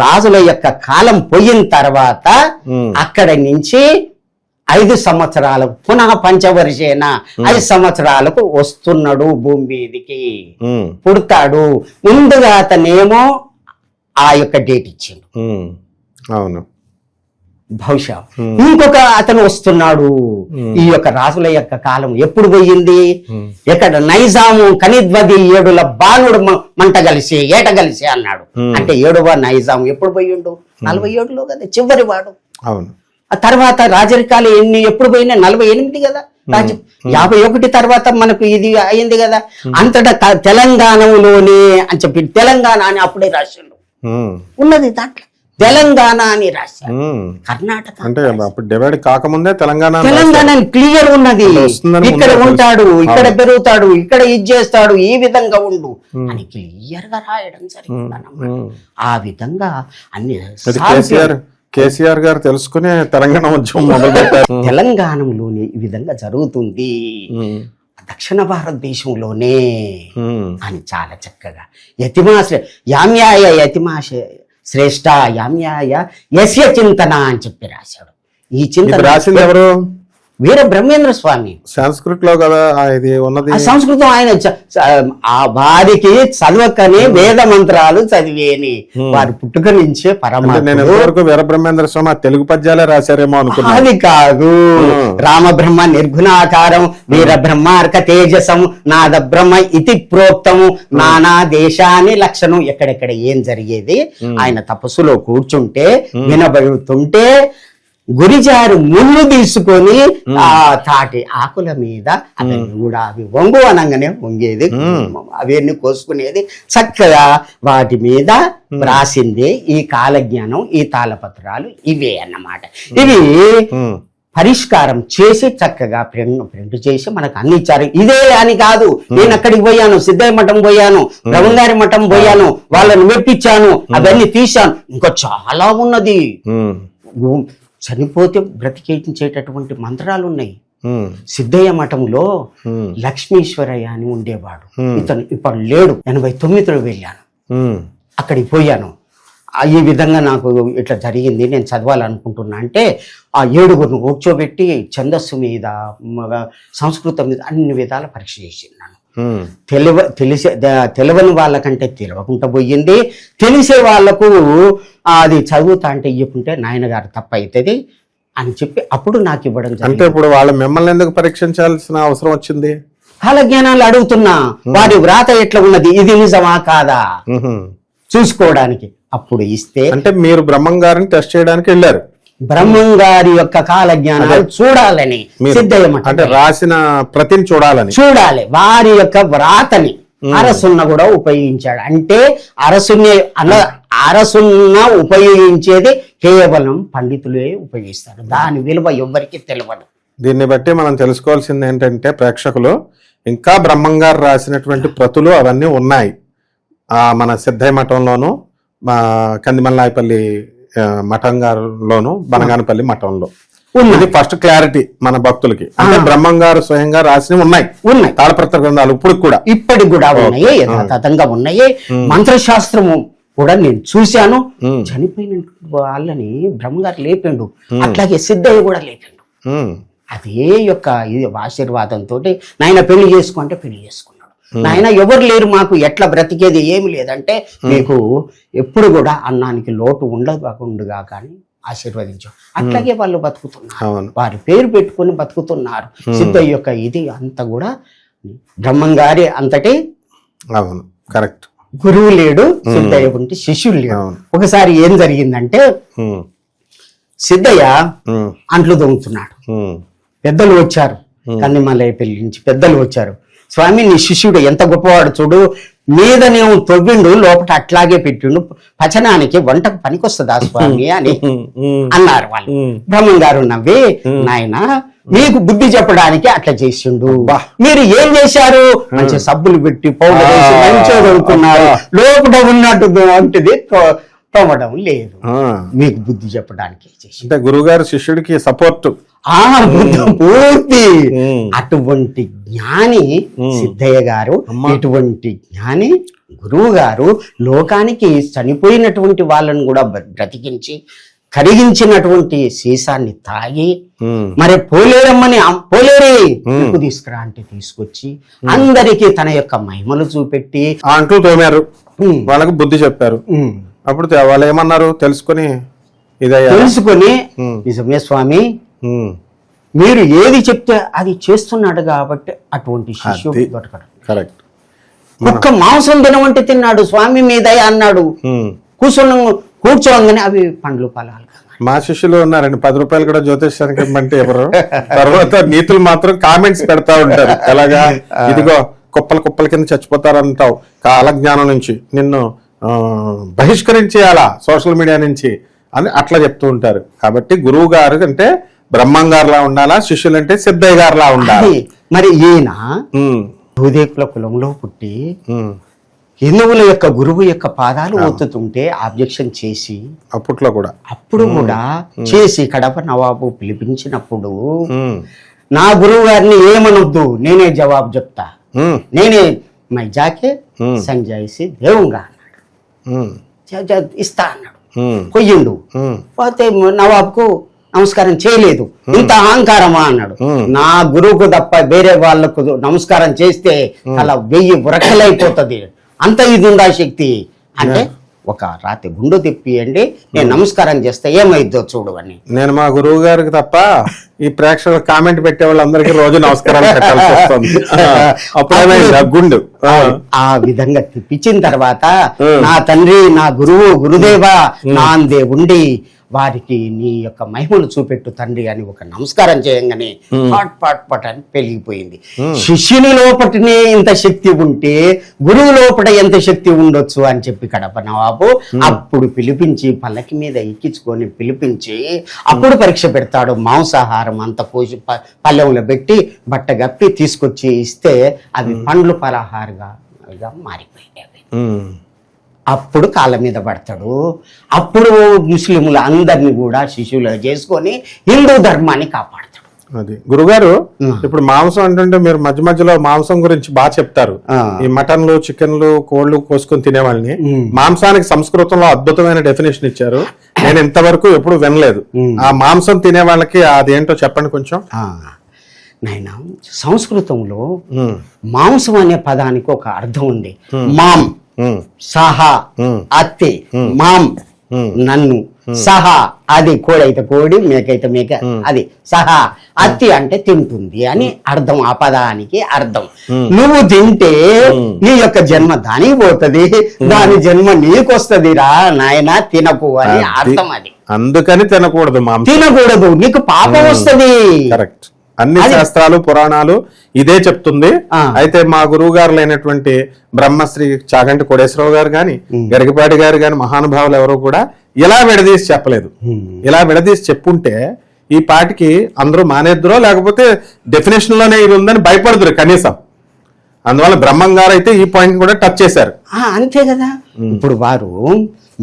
రాజుల యొక్క కాలం పోయిన తర్వాత అక్కడి నుంచి 5 సంవత్సరాలకు పునః పంచవర్షేన 5 సంవత్సరాలకు వస్తున్నాడు భూమి మీదికి, పుడతాడు. ముందుగా అతనేమో ఆ యొక్క డేట్ ఇచ్చిండు. అవును, బహుశా ఇంకొక అతను వస్తున్నాడు. ఈ యొక్క రాజుల యొక్క కాలం ఎప్పుడు పోయింది? ఎక్కడ నైజాము కనిద్వది 7 బాణుడు మంట కలిసి ఏట కలిసి అన్నాడు. అంటే 7వ నైజాము ఎప్పుడు పోయిండు? 47లో కదా చివరి వాడు. అవును. ఆ తర్వాత రాజరికాలు ఎప్పుడు పోయినా 48 కదా. 51 తర్వాత మనకు ఇది అయింది కదా. అంతటా తెలంగాణలోనే అని చెప్పి తెలంగాణ అని అప్పుడే రాసిండు. ఉన్నది దాంట్లో తెలంగాణ అని రాశారు. కర్ణాటక అంటే అప్పుడు డివైడ్ కాకముందే తెలంగాణ క్లియర్ ఉన్నది. ఇక్కడ ఉంటాడు, ఇక్కడ పెరుగుతాడు, ఇక్కడ ఇది చేస్తాడు, ఈ విధంగా ఉండు అని క్లియర్ గా రాయడం జరిగింది అన్నమాట. ఆ విధంగా అన్ని కేసీఆర్ గారు తెలుసుకునే తెలంగాణ ఉద్యమం మొదలు పెట్టారు. తెలంగాణలోనే ఈ విధంగా జరుగుతుంది, దక్షిణ భారతదేశంలోనే అని చాలా చక్కగా యామ్యాయ యతిమాశ శ్రేష్ఠ యామ్యాయ యస్య చింతన అని చెప్పి రాశాడు. ఈ చింతన రాసింది ఎవరు? వీర బ్రహ్మేంద్ర స్వామి. సంస్కృత్ లో కదా ఇది ఉన్నది. సంస్కృతం ఆయన వారికి చదవకని వేద మంత్రాలు చదివేని వారి పుట్టుక నుంచే పరమాత్మ. వీర బ్రహ్మేంద్ర స్వామి తెలుగు పద్యాలే రాశారేమో అనుకున్నా. అది కాదు. రామబ్రహ్మ నిర్గుణాకారం వీర బ్రహ్మార్క తేజసం నాద బ్రహ్మ ఇతి ప్రోక్తము నానా దేశాన్ని లక్షణం. ఎక్కడెక్కడ ఏం జరిగేది ఆయన తపస్సులో కూర్చుంటే వినబడుతుంటే గురిజారు ముళ్ళు తీసుకొని ఆ తాటి ఆకుల మీద అవన్నీ కూడా అవి వంగు అనగానే వంగేది, అవన్నీ కోసుకునేది. చక్కగా వాటి మీద రాసిందే ఈ కాలజ్ఞానం, ఈ తాళపత్రాలు ఇవే అన్నమాట. ఇవి పరిష్కారం చేసి చక్కగా ప్రింట్ చేసి మనకు అన్ని ఇచ్చారు. ఇదే అని కాదు, నేను అక్కడికి పోయాను, సిద్ధయ్య మఠం పోయాను, బ్రహ్మంగారి మఠం పోయాను, వాళ్ళని మెప్పించాను, అవన్నీ తీశాను. ఇంకా చాలా ఉన్నది. చనిపోతే బ్రతికేయించేటటువంటి మంత్రాలు ఉన్నాయి. సిద్ధయ్య మఠంలో లక్ష్మీశ్వరయ్య అని ఉండేవాడు. ఇతను ఇప్పుడు లేడు. 89లో వెళ్ళాను, అక్కడికి పోయాను. ఈ విధంగా నాకు ఇట్లా జరిగింది, నేను చదవాలనుకుంటున్నా అంటే ఆ 7గురిని కూర్చోబెట్టి ఛందస్సు మీద సంస్కృతం మీద అన్ని విధాల పరీక్ష చేసినాను. తెలియని వాళ్ళకంటే తెలియకుండా పోయింది, తెలిసే వాళ్ళకు అది చదువుతా అంటే ఇవ్వకుంటే నాయనగారు తప్ప అవుతుంది అని చెప్పి అప్పుడు నాకు ఇవ్వడం జరిగింది. అంటే ఇప్పుడు వాళ్ళు మిమ్మల్ని ఎందుకు పరీక్షించాల్సిన అవసరం వచ్చింది? కాలజ్ఞానాలు అడుగుతున్నా, వారి వ్రాత ఎట్లా ఉన్నది, ఇది నిజమా కాదా చూసుకోవడానికి. అప్పుడు ఇస్తే అంటే మీరు బ్రహ్మం గారిని టెస్ట్ చేయడానికి వెళ్ళారు. బ్రహ్మం గారి యొక్క కాల జ్ఞానాలు చూడాలని సిద్ధయ్య మఠం అంటే రాసిన ప్రతిని చూడాలి, వారి యొక్క వ్రాతని అరసున్న కూడా ఉపయోగించాడు. అంటే అరసున్న ఉపయోగించేది కేవలం పండితులే ఉపయోగిస్తారు, దాని విలువ ఎవ్వరికి తెలియదు. దీన్ని బట్టి మనం తెలుసుకోవాల్సింది ఏంటంటే ప్రేక్షకులు, ఇంకా బ్రహ్మం గారు రాసినటువంటి ప్రతులు అవన్నీ ఉన్నాయి మన సిద్ధయ్య మఠంలోను, కందిమల్లాయపల్లి మఠం గారిలోను, బనగానపల్లి మఠంలో. ఇది ఫస్ట్ క్లారిటీ మన భక్తులకి. అంటే బ్రహ్మం గారు స్వయంగా రాసినవి ఉన్నాయి తాళపత్ర గ్రంథాలు ఇప్పటికి కూడా ఉన్నాయి, యథాతథంగా ఉన్నాయి. మంత్రశాస్త్రము కూడా నేను చూశాను. చనిపోయిన వాళ్ళని బ్రహ్మగారు లేపిండు, అట్లాగే సిద్ధయ్య కూడా లేపిండు. అదే యొక్క ఇది ఆశీర్వాదంతో నాయన పెళ్లి చేసుకో అంటే పెళ్లి చేసుకున్నాడు. నాయన ఎవరు లేరు మాకు, ఎట్లా బ్రతికేది ఏమి లేదంటే మీకు ఎప్పుడు కూడా అన్నానికి లోటు ఉండకుండా కానీ ఆశీర్వదించు. అట్లాగే వాళ్ళు బతుకుతున్నారు, వారి పేరు పెట్టుకుని బతుకుతున్నారు. సిద్ధయ్య యొక్క ఇది అంతా కూడా బ్రహ్మం గారి అంతటి కరెక్ట్. గురువు లేడు, సిద్ధయ్య ఉంటే శిష్యులు లేడు. ఒకసారి ఏం జరిగిందంటే సిద్ధయ్య ఉమ్, అంట్లు దొంగతున్నాడు. ఉమ్, పెద్దలు వచ్చారు, కన్నిమలై పెళ్లి నుంచి పెద్దలు వచ్చారు. స్వామి నీ శిష్యుడు ఎంత గొప్పవాడు చూడు, మీదనేమో తొవ్విండు, లోపల అట్లాగే పెట్టిండు, పచనానికి వంటకు పనికొస్తుందా స్వామి అని అన్నారు వాళ్ళు. బ్రహ్మం గారు నవ్వి, నాయన మీకు బుద్ధి చెప్పడానికి అట్లా చేసిండు, మీరు ఏం చేశారు, మంచి సబ్బులు పెట్టి పౌడర్ వేసి మంచిగా కొనుక్కున్నారు, లోపల ఉన్నట్టు వంటిది తోమడం లేదు, మీకు బుద్ధి చెప్పడానికి చేసి. అంటే గురువుగారు శిష్యుడికి సపోర్ట్. పూర్తి అటువంటి జ్ఞాని సిద్ధయ్య గారు, ఇటువంటి జ్ఞాని గురువు గారు లోకానికి చనిపోయినటువంటి వాళ్ళను కూడా బ్రతికించి కరిగించినటువంటి సీసాన్ని తాగి మరి పోలేరమ్మని పోలేరే ఉప్పు తీసుకురా అంటే తీసుకొచ్చి అందరికీ తన యొక్క మహిమలు చూపెట్టి అంటూ తోమారు, వాళ్ళకు బుద్ధి చెప్పారు. అప్పుడు వాళ్ళు ఏమన్నారు తెలుసుకొని ఇదయ్యా తెలుసుకొని, నిజమే స్వామి మీరు ఏది చెప్తే అది చేస్తున్నాడు కాబట్టి అటువంటి శిష్యుడు దొరకడు. కరెక్ట్. ఒక్క మాంసం తినమంటే తిన్నాడు, స్వామి మీద అన్నాడు, కూర్చోగానే అవి పండ్లు ఫలాలు. మా శిష్యులు ఉన్నారండి, 10 రూపాయలు కూడా జ్యోతిష్యానికి ఇవ్వమంటే ఎవరు, తర్వాత నీతులు మాత్రం కామెంట్స్ పెడతా ఉంటారు. ఎలాగా, ఇదిగో కుప్పల కుప్పల కింద చచ్చిపోతారంటావు, కాలజ్ఞానం నుంచి నిన్ను బహిష్కరించేయాలా సోషల్ మీడియా నుంచి అని అట్లా చెప్తూ ఉంటారు. కాబట్టి గురువు గారు అంటే బ్రహ్మం గారులా ఉండాలా, శిష్యులు అంటే సిద్ధయ్య గారులా ఉండాలి. మరి ఈయన భూదేకుల కులంలో పుట్టి హిందువుల యొక్క గురువు యొక్క పాదాలు ఒత్తుతుంటే ఆబ్జెక్షన్ చేసి అప్పుడు కూడా చేసి కడప నవాబు పిలిపించినప్పుడు నా గురువు గారిని ఏమనొద్దు, నేనే జవాబు చెప్తా, నేనే మై జాకే సంజాయిసి దేవుంగా అన్నాడు, ఇస్తా అన్నాడు. పొయ్యిండు, పోతే నవాబ్కు నమస్కారం చేయలేదు, ఇంత అహంకారమా అన్నాడు. నా గురువుకు తప్ప వేరే వాళ్ళకు నమస్కారం చేస్తే అలా 1000 బురకలైపోతుంది, అంత ఇది ఉందా శక్తి అంటే, ఒక రాత్రి గుండు తిప్పియండి, నేను నమస్కారం చేస్తే ఏమైద్దో చూడు అని. నేను మా గురువు గారికి తప్ప ఈ ప్రేక్షకులు కామెంట్ పెట్టే వాళ్ళందరికీ రోజు నమస్కారాలు పెట్టాల్సి వస్తుంది. గుండు ఆ విధంగా తిప్పించిన తర్వాత, నా తండ్రి నా గురువు గురుదేవా నా అందే ఉండి వారికి నీ యొక్క మహిమలు చూపెట్టు తండ్రి అని ఒక నమస్కారం చేయంగానే పాట్ పాట్ పాట్ అని పెరిగిపోయింది. శిష్యుని లోపటినే ఇంత శక్తి ఉంటే గురువు లోపల ఎంత శక్తి ఉండొచ్చు అని చెప్పి కడప నవాబు అప్పుడు పిలిపించి పల్లకి మీద ఎక్కించుకొని పిలిపించి అప్పుడు పరీక్ష పెడతాడు. మాంసాహారం అంత కోసి పల్లెంలో పెట్టి బట్ట గప్పి తీసుకొచ్చి ఇస్తే అవి పండ్లు పలహారుగా మారిపోయాయి. అప్పుడు కాళ్ళ మీద పడతాడు. అప్పుడు ముస్లింలు అందరినీ కూడా శిష్యులు చేసుకొని హిందూ ధర్మాన్ని కాపాడతాడు. అది గురుగారు, ఇప్పుడు మాంసం అంటే మీరు మధ్య మధ్యలో మాంసం గురించి బాగా చెప్తారు. ఈ మటన్లు చికెన్లు కోళ్లు కోసుకొని తినే వాళ్ళని, మాంసానికి సంస్కృతంలో అద్భుతమైన డెఫినేషన్ ఇచ్చారు, నేను ఇంతవరకు ఎప్పుడు వినలేదు. ఆ మాంసం తినే వాళ్ళకి అదేంటో చెప్పండి కొంచెం. నాయన, సంస్కృతంలో మాంసం అనే పదానికి ఒక అర్థం ఉంది. మాం సహా అత్తి, మాం నన్ను, సహా అది కోడైతే కోడి మేకైతే మేక, అది సహా అత్తి అంటే తింటుంది అని అర్థం. ఆ పదానికి అర్థం నువ్వు తింటే నీ యొక్క జన్మ దానికి పోతుంది, దాని జన్మ నీకొస్తుంది రా నాయన, తినకు అని అర్థం. అది అందుకని తినకూడదు, తినకూడదు, నీకు పాపం వస్తుంది. కరెక్ట్. అన్ని శాస్త్రాలు పురాణాలు ఇదే చెప్తుంది. అయితే మా గురువు గారు అయినటువంటి బ్రహ్మశ్రీ చాగంటి కోటేశ్వరరావు గారు గాని గరికపాటి గారు గాని మహానుభావులు ఎవరు కూడా ఇలా విడదీసి చెప్పలేదు. ఇలా విడదీసి చెప్పుంటే ఈ పాటికి అందరూ మానేద్దరో, లేకపోతే డెఫినేషన్ లోనే ఇది ఉందని భయపడదురు కనీసం. అందువల్ల బ్రహ్మం గారు అయితే ఈ పాయింట్ కూడా టచ్ చేశారు. అంతే కదా. ఇప్పుడు వారు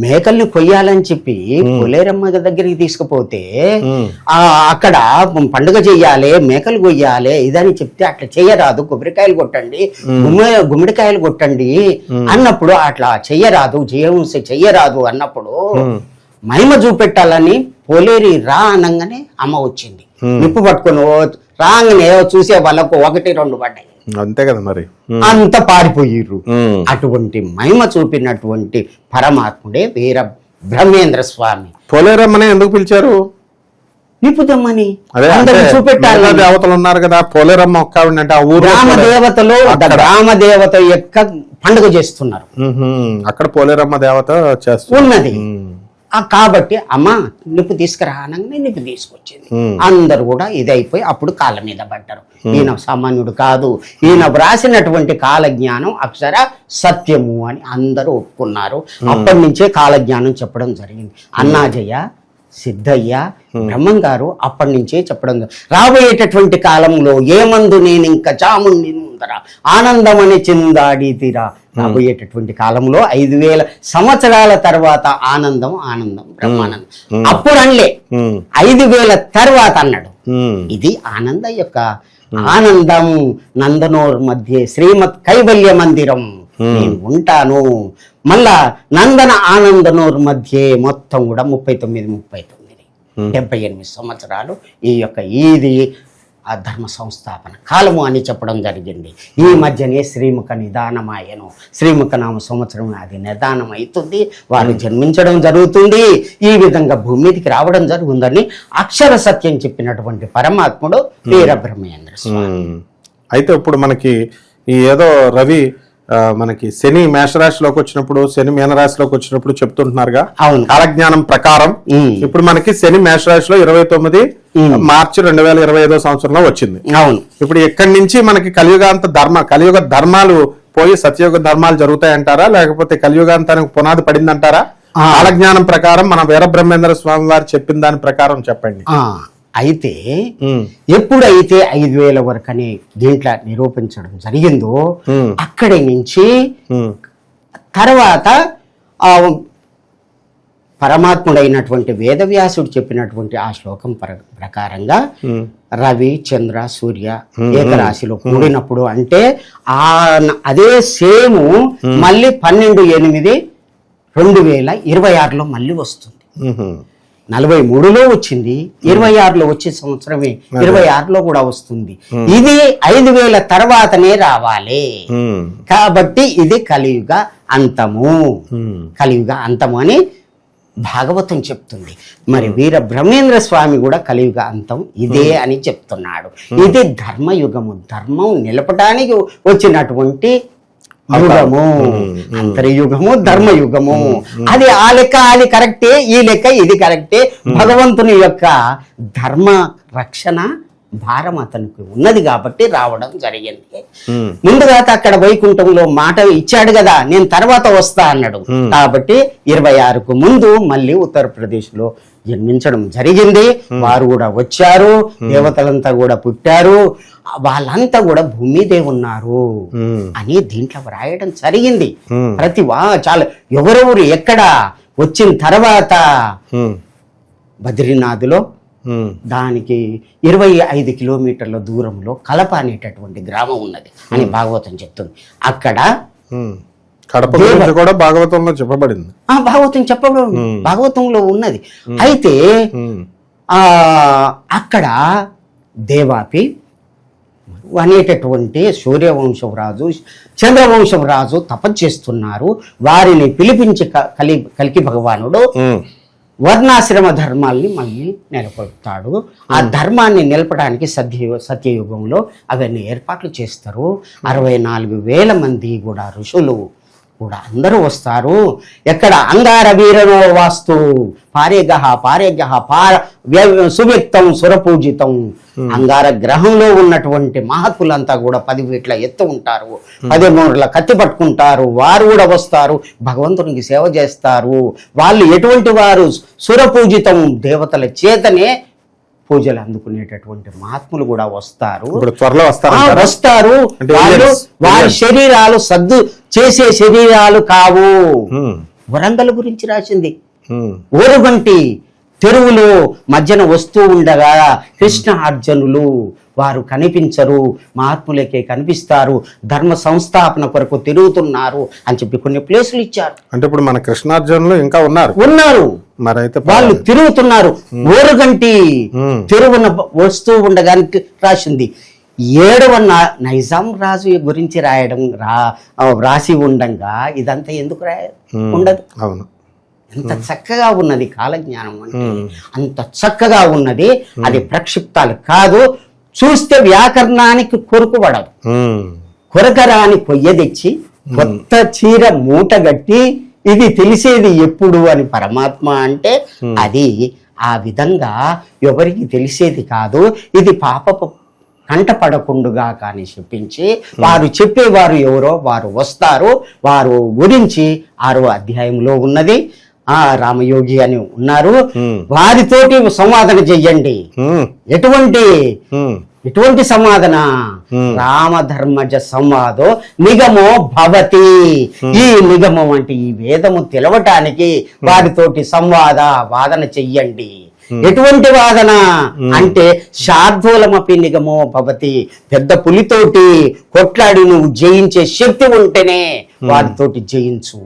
మేకల్ని కొయ్యాలని చెప్పి కొలేరమ్మ దగ్గరికి తీసుకుపోతే అక్కడ పండుగ చెయ్యాలి, మేకలు కొయ్యాలి ఇదని చెప్తే అట్లా చెయ్యరాదు, కొబ్బరికాయలు కొట్టండి, గుమ్మడికాయలు కొట్టండి అన్నప్పుడు అట్లా చెయ్యరాదు, చెయ్యరాదు అన్నప్పుడు మహిమ చూపెట్టాలని పోలేరి రా అనగానే అమ్మ వచ్చింది. నిప్పు పట్టుకొని రాగానే చూసే వాళ్ళకు 1-2 పడ్డాయి. అంతే కదా మరి, అంత పారిపోయిర్రు. అటువంటి మహిమ చూపినటువంటి పరమాత్ముడే వీర బ్రహ్మేంద్ర స్వామి. పోలేరమ్మని ఎందుకు పిలిచారు? నిపుదమ్మని చూపెట్టాలి. దేవతలు ఉన్నారు కదా, పోలేరమ్మ ఒక్క అంటే ఆ ఊరు గ్రామదేవతలో గ్రామదేవత యొక్క పండుగ చేస్తున్నారు. అక్కడ పోలేరమ్మ దేవత చేస్తున్నది. కాబట్టి అమ్మ నిప్పు తీసుకురా అనగానే నిప్పు తీసుకొచ్చింది. అందరు కూడా ఇదైపోయి అప్పుడు కాళ్ళ మీద పడ్డారు. ఈయన సామాన్యుడు కాదు, ఈయన వ్రాసినటువంటి కాలజ్ఞానం అక్షర సత్యము అని అందరూ ఒప్పుకున్నారు. అప్పటి నుంచే కాలజ్ఞానం చెప్పడం జరిగింది. అన్నాజయ్య, సిద్ధయ్య, బ్రహ్మం గారు అప్పటి నుంచే చెప్పడం రాబోయేటటువంటి కాలంలో ఏమందు నేను ఇంకా చాముండి ముందర ఆనందమని చిందాడి తీరా. రాబోయేటటువంటి కాలంలో 5000 సంవత్సరాల తర్వాత ఆనందం ఆనందం బ్రహ్మానందం. అప్పుడు అనలే, 5000 తర్వాత అన్నాడు. ఇది ఆనంద యొక్క ఆనందం. నందనోర్ మధ్య శ్రీమత్ కైవల్య మందిరం నేను ఉంటాను. మళ్ళా నందన ఆనందనోర్ మధ్య మొత్తం కూడా 78 సంవత్సరాలు ఈ యొక్క ఇది ఆ ధర్మ సంస్థాపన కాలము అని చెప్పడం జరిగింది. ఈ మధ్యనే శ్రీముఖ నిదానమాయను. శ్రీముఖ నామ సంవత్సరం అది నిదానం అవుతుంది, వారు జన్మించడం జరుగుతుంది. ఈ విధంగా భూమి మీదకి రావడం జరుగుతుందని అక్షర సత్యం చెప్పినటువంటి పరమాత్ముడు వీరబ్రహ్మేంద్ర స్వామి. అయితే ఇప్పుడు మనకి ఈ ఏదో రవి మనకి శని మేషరాశిలోకి వచ్చినప్పుడు, శని మీనరాశిలోకి వచ్చినప్పుడు చెప్తుంటున్నారుగా కాలజ్ఞానం ప్రకారం. ఇప్పుడు మనకి శని మేషరాశిలో 29 మార్చి 2025 సంవత్సరంలో వచ్చింది. అవును. ఇప్పుడు ఇక్కడి నుంచి మనకి కలియుగ ధర్మాలు పోయి సత్యయుగ ధర్మాలు జరుగుతాయంటారా, లేకపోతే కలియుగాంతానికి పునాది పడిందంటారా? కాలజ్ఞానం ప్రకారం మన వీరబ్రహ్మేంద్ర స్వామి వారు చెప్పిన దాని ప్రకారం చెప్పండి. అయితే ఎప్పుడైతే 5000 వరకు అనే దీంట్లో నిరూపించడం జరిగిందో అక్కడి నుంచి తర్వాత పరమాత్ముడైనటువంటి వేదవ్యాసుడు చెప్పినటువంటి ఆ శ్లోకం ప్రకారంగా రవి, చంద్ర, సూర్య ఏకరాశిలో కూడినప్పుడు అంటే అదే సేము మళ్ళీ 12/8/2026లో మళ్ళీ వస్తుంది. 43లో వచ్చింది, 26లో వచ్చే సంవత్సరమే 26లో కూడా వస్తుంది. ఇది 5000 తర్వాతనే రావాలి. కాబట్టి ఇది కలియుగ అంతము. కలియుగ అంతము అని భాగవతం చెప్తుంది. మరి వీర బ్రహ్మేంద్ర స్వామి కూడా కలియుగ అంతం ఇదే అని చెప్తున్నాడు. ఇది ధర్మయుగము, ధర్మం నిలపడానికి వచ్చినటువంటి యుగము, అంతర్యుగము, ధర్మయుగము. అది ఆ లెక్క అది కరెక్టే, ఈ లెక్క ఇది కరెక్టే. భగవంతుని యొక్క ధర్మ రక్షణ భారం అతనికి ఉన్నది కాబట్టి రావడం జరిగింది. ముందుగా అక్కడ వైకుంఠంలో మాట ఇచ్చాడు కదా, నేను తర్వాత వస్తా అన్నాడు. కాబట్టి 26కు ముందు మళ్ళీ ఉత్తరప్రదేశ్ లో జన్మించడం జరిగింది. వారు కూడా వచ్చారు, దేవతలంతా కూడా పుట్టారు, వాళ్ళంతా కూడా భూమిదే ఉన్నారు అని దీంట్లో వ్రాయడం జరిగింది. చాలా ఎవరెవరు ఎక్కడ వచ్చిన తర్వాత బద్రీనాథ్లో దానికి 25 కిలోమీటర్ల దూరంలో కలప అనేటటువంటి గ్రామం ఉన్నది అని భాగవతం చెప్తుంది. అక్కడ కూడా భాగవతంలో చెప్పబడింది. భాగవతంలో ఉన్నది. అయితే అక్కడ దేవాపి అనేటటువంటి సూర్యవంశం రాజు, చంద్రవంశం రాజు తపస్చేస్తున్నారు. వారిని పిలిపించి కల్కి భగవానుడు వర్ణాశ్రమ ధర్మాల్ని మళ్ళీ నెలకొల్పుతాడు. ఆ ధర్మాన్ని నిలపడానికి సత్యయుగంలో అవన్నీ ఏర్పాట్లు చేస్తారు. 64,000 మంది కూడా ఋషులు కూడా అందరూ వస్తారు. ఎక్కడ అంగార వీరనో వాస్తు పారేగహ సువ్యక్తం సురపూజితం. అంగార గ్రహంలో ఉన్నటువంటి మహాత్ములంతా కూడా 10 ఫీట్ల ఎత్తు ఉంటారు, 13 కత్తి పట్టుకుంటారు. వారు కూడా వస్తారు, భగవంతునికి సేవ చేస్తారు. వాళ్ళు ఎటువంటి వారు? సురపూజితం, దేవతల చేతనే పూజలు అందుకునేటటువంటి మహాత్ములు కూడా వస్తారు. వస్తారు. వారి శరీరాలు సద్దు చేసే శరీరాలు కావు. వరంగల్ గురించి రాసింది. ఓరుగంటి తెరువులో మధ్యన వస్తూ ఉండగా కృష్ణ అర్జునులు వారు కనిపించరు, మహాత్ములకే కనిపిస్తారు, ధర్మ సంస్థాపన కొరకు తిరుగుతున్నారు అని చెప్పి కొన్ని ప్లేసులు ఇచ్చారు. అంటే ఇప్పుడు మన కృష్ణార్జునులు ఇంకా ఉన్నారు, మరైతే వాళ్ళు తిరుగుతున్నారు. ఓరుగంటి తెరువున వస్తూ ఉండగానికి రాసింది. 7వ నైజాం రాజు గురించి రాసి ఉండంగా ఇదంతా ఎందుకు ఉండదు? అవును. ఎంత చక్కగా ఉన్నది కాలజ్ఞానం అంటే, అంత చక్కగా ఉన్నది. అది ప్రక్షిప్తాలు కాదు, చూస్తే వ్యాకరణానికి కొరకరాని పొయ్య తెచ్చి కొత్త చీర మూట గట్టి ఇది తెలిసేది ఎప్పుడు అని పరమాత్మ అంటే అది ఆ విధంగా ఎవరికి తెలిసేది కాదు. ఇది పాపపు కంట పడకుండుగా కానీ చెప్పించి వారు చెప్పేవారు ఎవరో వారు వస్తారు. వారు గురించి 6వ అధ్యాయంలో ఉన్నది. ఆ రామయోగి అని ఉన్నారు, వారితోటి సంవాదన చెయ్యండి. ఎటువంటి సమాధాన? రామధర్మజ సంవాదో నిగమో భవతి. ఈ నిగమం అంటే ఈ వేదము తెలవటానికి వారితోటి వాదన చెయ్యండి. ఎటువంటి వాదన అంటే శార్దూలమపి నిగమో భవతి. పెద్ద పులితోటి కొట్లాడి నువ్వు జయించే శక్తి ఉంటేనే వారితోటి జయించు,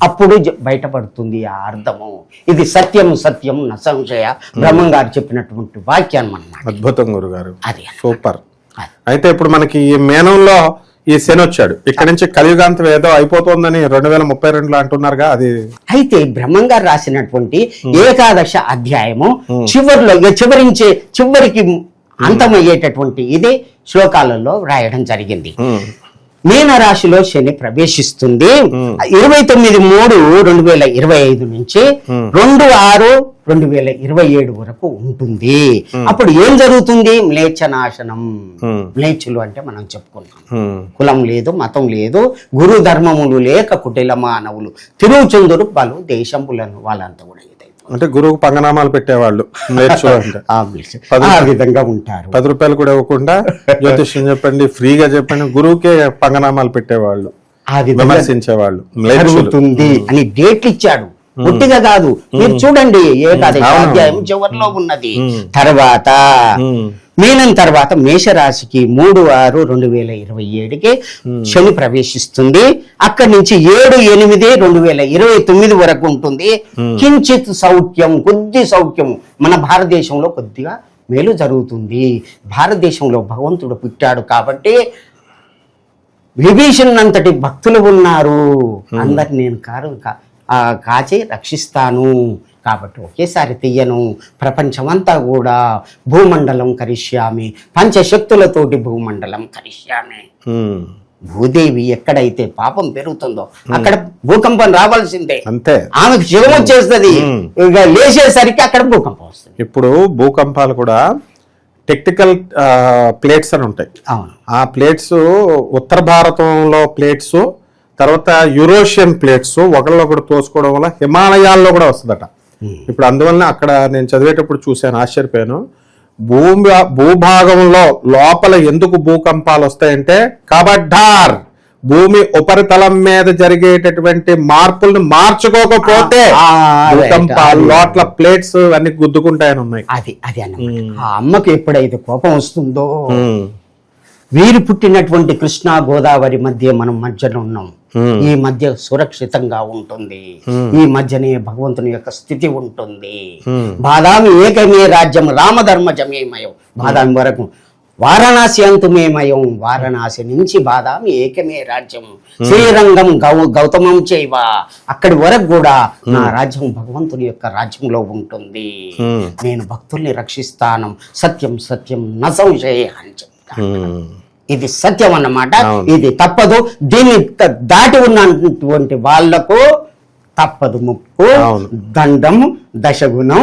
అప్పుడు బయటపడుతుంది ఆ అర్థము. ఇది సత్యం సత్యం న సంశయ బ్రహ్మం గారు చెప్పినటువంటి వాక్యాన్ని అన్నమాట. అద్భుతం గురుగారు, అది సూపర్. అయితే ఇప్పుడు మనకి ఈ మేనంలో ఈ శని వచ్చాడు, ఇక్కడ నుంచి కలియుగాంతం ఏదో అయిపోతుందని 2032లో అంటున్నారుగా, అది అయితే బ్రహ్మం గారు రాసినటువంటి ఏకాదశ అధ్యాయము చివరికి అంతమయ్యేటటువంటి ఇది శ్లోకాలలో రాయడం జరిగింది. మీన రాశిలో శని ప్రవేశిస్తుంది 29/3/2025 నుంచి 2/6/2027 వరకు ఉంటుంది. అప్పుడు ఏం జరుగుతుంది? మ్లేచ్ఛనాశనం. మ్లేచ్చులు అంటే మనం చెప్పుకున్నాం, కులం లేదు, మతం లేదు, గురు ధర్మములు లేక కుటిల మానవులు తిరుగుచుందురు పలు దేశములను. వాళ్ళంతా కూడా అంటే గురువుకు పంగనామాలు పెట్టేవాళ్ళు ఆ విధంగా ఉంటారు. 10 రూపాయలు కూడా ఇవ్వకుండా జ్యోతిష్యం చెప్పండి, ఫ్రీగా చెప్పండి, గురువుకే పంగనామాలు పెట్టేవాళ్ళు, ఆ విధంగా విమర్శించేవాళ్ళు. జరుగుతుంది అని డేట్లు ఇచ్చాడు, పుట్టిగా కాదు. మీరు చూడండి ఏకాదశ అధ్యాయం చివరిలో ఉన్నది. తర్వాత మీనం తర్వాత మేషరాశికి 3/6/2027కి శని ప్రవేశిస్తుంది. అక్కడి నుంచి 7/8/2029 వరకు ఉంటుంది. కించిత్ సౌఖ్యం, కొద్ది సౌఖ్యం మన భారతదేశంలో కొద్దిగా మేలు జరుగుతుంది. భారతదేశంలో భగవంతుడు పుట్టాడు కాబట్టి విభీషణ్ అంతటి భక్తులు ఉన్నారు. అందరు నేను కాచి రక్షిస్తాను కాబట్టి ఒకేసారి తీయను. ప్రపంచమంతా కూడా భూమండలం కరిష్యామి, పంచశక్తులతోటి భూమండలం కరిష్యామి. భూదేవి ఎక్కడైతే పాపం పెరుగుతుందో అక్కడ భూకంపం రావాల్సిందే, అంతే. ఆమెకు శివం వచ్చేస్తుంది, లేచేసరికి అక్కడ భూకంపం వస్తుంది. ఇప్పుడు భూకంపాలు కూడా టెక్టికల్ ప్లేట్స్ అని ఉంటాయి. ఆ ప్లేట్స్ ఉత్తర భారతంలో ప్లేట్స్, తర్వాత యూరోషియన్ ప్లేట్స్ ఒకళ్ళొకడు తోసుకోవడం వల్ల హిమాలయాల్లో కూడా వస్తుందట. ఇప్పుడు అందువల్ల అక్కడ నేను చదివేటప్పుడు చూశాను, ఆశ్చర్యపోయాను. భూభాగంలో లోపల ఎందుకు భూకంపాలు వస్తాయంటే కబడ్డార్, భూమి ఉపరితలం మీద జరిగేటటువంటి మార్పులను మార్చుకోకపోతే భూకంపాలు లోట్ల ప్లేట్స్ అన్ని గుద్దుకుంటాయని ఉన్నాయి. అది అన్నమాట. ఆ అమ్మకు ఎప్పుడైతే కోపం వస్తుందో, వీరు పుట్టినటువంటి కృష్ణా గోదావరి మధ్య మనం మధ్యలో ఉన్నాం. ఈ మధ్య సురక్షితంగా ఉంటుంది, ఈ మధ్యనే భగవంతుని యొక్క స్థితి ఉంటుంది. బాదామి ఏకమే రాజ్యం, రామధర్మజమేమయం. బాదామి వరకు వారణాసి అంతుమేమయం, వారణాసి నుంచి బాదామి ఏకమే రాజ్యం. శ్రీరంగం గౌతమం చేయవ, అక్కడి వరకు కూడా నా రాజ్యం భగవంతుని యొక్క రాజ్యంలో ఉంటుంది. నేను భక్తుల్ని రక్షిస్తాను, సత్యం సత్యం న సంశయ అని చెప్తాను. ఇది సత్యం అన్నమాట, ఇది తప్పదు. దీన్ని దాటి ఉన్నటువంటి వాళ్లకు తప్పదు ముప్పు, దండం, దశగుణం,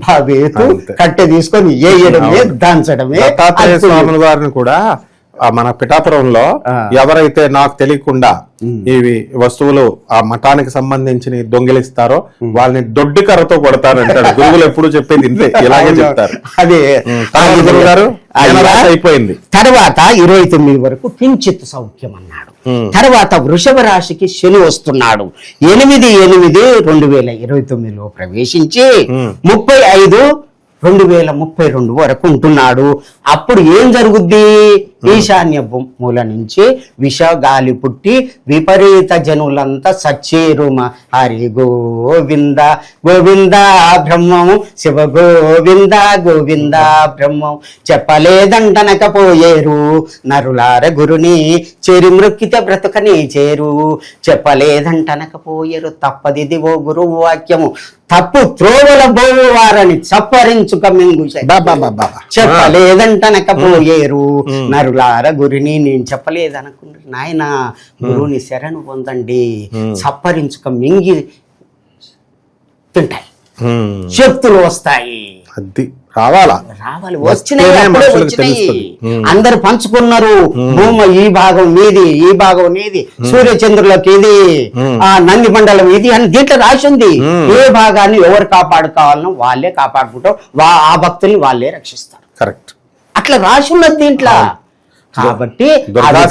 భవేతు, కట్టె తీసుకొని ఏయడమే, దంచడమే. దత్తాత్రేయ స్వాముల వారిని కూడా మన పిఠాపురంలో ఎవరైతే నాకు తెలియకుండా ఇవి వస్తువులు ఆ మఠానికి సంబంధించి దొంగిలిస్తారో వాళ్ళని దొడ్డి కర్రతో కొడతారంటాడు. గురువులు ఎప్పుడు చెప్పేది ఇంతే, ఇలాగే చెప్తారు. అదే గారు అయిపోయింది. తర్వాత 29 వరకు కించిత్ సౌఖ్యం అన్నాడు. తర్వాత వృషభ రాశికి శని వస్తున్నాడు. 8/8/2029లో ప్రవేశించి 35/2032 వరకు ఉంటున్నాడు. అప్పుడు ఏం జరుగుద్ది? ఈశాన్య మూల నుంచి విష గాలి పుట్టి విపరీత జనులంతా సచ్చేరుమ. హరి గోవింద గోవింద బ్రహ్మము, శివ గోవింద గోవింద బ్రహ్మం. చెప్పలేదంటనకపోయేరు నరులార గురుని, చేరి మృక్కిత బ్రతుకని చేరు. చెప్పలేదంటనకపోయేరు, తప్పదిది ఓ గురువు వాక్యము. తప్పు త్రోవల బోవు వారని చప్పరించుక మింగు. చెప్పలేదంటనకపోయేరు నరు కుమారులారా గురిని నేను చెప్పలేదనుకున్నారు. నాయన గురువుని శరణు పొందండి, సప్పరించుక మింగి తింటాయి, శక్తులు వస్తాయి. అది రావాలి, వచ్చినాయి, అప్పుడే వచ్చినాయి. అందరు పంచుకున్నారు. భూమి ఈ భాగం నీది, ఈ భాగం నీది, సూర్యచంద్రులకు ఇది, ఆ నంది మండలం ఇది అని దీంట్లో రాసింది. ఏ భాగాన్ని ఎవరు కాపాడుకోవాలనో వాళ్ళే కాపాడుకుంటారు, ఆ భక్తుల్ని వాళ్ళే రక్షిస్తారు. కరెక్ట్, అట్లా రాసి ఉన్నది దీంట్లో. కాబట్టి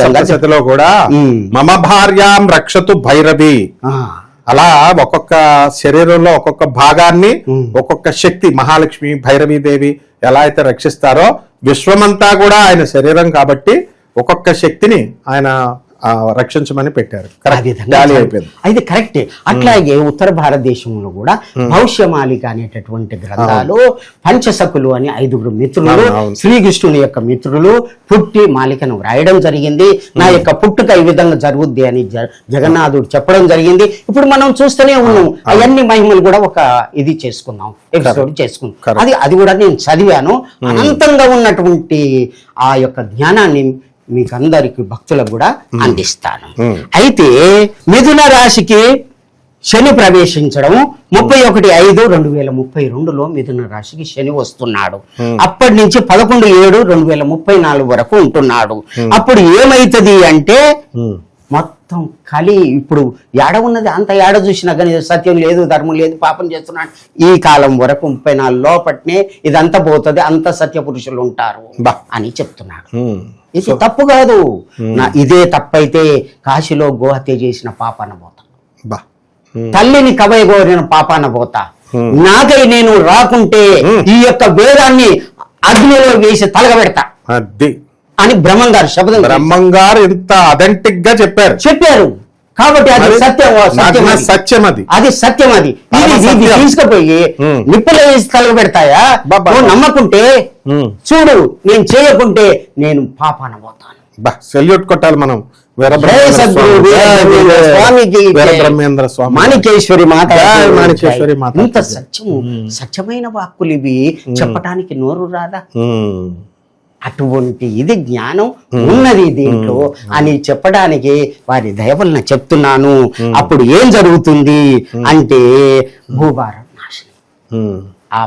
సప్తశతిలో కూడా మమ భార్యాం రక్షతు భైరవి, అలా ఒక్కొక్క శరీరంలో ఒక్కొక్క భాగాన్ని ఒక్కొక్క శక్తి మహాలక్ష్మి భైరవీదేవి ఎలా అయితే రక్షిస్తారో, విశ్వమంతా కూడా ఆయన శరీరం కాబట్టి ఒక్కొక్క శక్తిని ఆయన రక్షించమని పెట్టారు. అయితే కరెక్టే. అట్లాగే ఉత్తర భారతదేశంలో కూడా భవిష్యమాలిక అనేటటువంటి గ్రంథాలు, పంచసకులు అని 5 మిత్రులు, శ్రీకృష్ణుని యొక్క మిత్రులు పుట్టి మాలికను వ్రాయడం జరిగింది. నా యొక్క పుట్టుక ఈ విధంగా జరుగుద్ది అని జగన్నాథుడు చెప్పడం జరిగింది. ఇప్పుడు మనం చూస్తూనే ఉన్నాం. అవన్నీ మహిమలు కూడా ఒక ఇది చేసుకున్నాం, ఎపిసోడ్ చేసుకున్నాం. అది కూడా నేను చదివాను. అనంతంగా ఉన్నటువంటి ఆ యొక్క జ్ఞానాన్ని మీకు అందరికి భక్తులకు కూడా అందిస్తాను. అయితే మిథున రాశికి శని ప్రవేశించడం 31/5/2032లో మిథున రాశికి శని వస్తున్నాడు. అప్పటి నుంచి 11/7/2034 వరకు ఉంటున్నాడు. అప్పుడు ఏమైతుంది అంటే మొత్తం కలి, ఇప్పుడు ఏడ ఉన్నది అంత ఏడ చూసినా కానీ సత్యం లేదు, ధర్మం లేదు, పాపం చేస్తున్నాడు. ఈ కాలం వరకు 34 లోపట్నే ఇదంతా పోతుంది, అంత సత్య పురుషులు ఉంటారు అని చెప్తున్నాడు. ఇది తప్పు కాదు. ఇదే తప్పైతే కాశీలో గోహత్య చేసిన పాపాన పోతా, తల్లిని కవయ కోరిన పాపాన పోతా, నాకై నేను రాకుంటే ఈ యొక్క వేదాన్ని అగ్నిలో వేసి తలగబెడతా అని బ్రహ్మంగారు శబ్దం, బ్రహ్మంగారు ఇంత అథెంటిక్ గా చెప్పారు. కాబట్టి అది సత్యం, సత్యం, అది సత్యం. అది తీసుకుపోయి నిప్పులో వేసి తలగబెడతాయా? నువ్వు నమ్మకుంటే చూడు, నేను చేయకుంటే నేను పాపాన పోతాను. సెల్యూట్ కొట్టాలి మనం. వీరబ్రహ్మేంద్ర స్వామి, మాణికేశ్వరి మాత. ఇంత సత్యము, సత్యమైన వాక్కులు ఇవి చెప్పటానికి నోరు రాదా? అటువంటి ఇది జ్ఞానం ఉన్నది దీంట్లో అని చెప్పడానికి వారి దయ వలన చెప్తున్నాను. అప్పుడు ఏం జరుగుతుంది అంటే భూభారం నాశనం. ఆ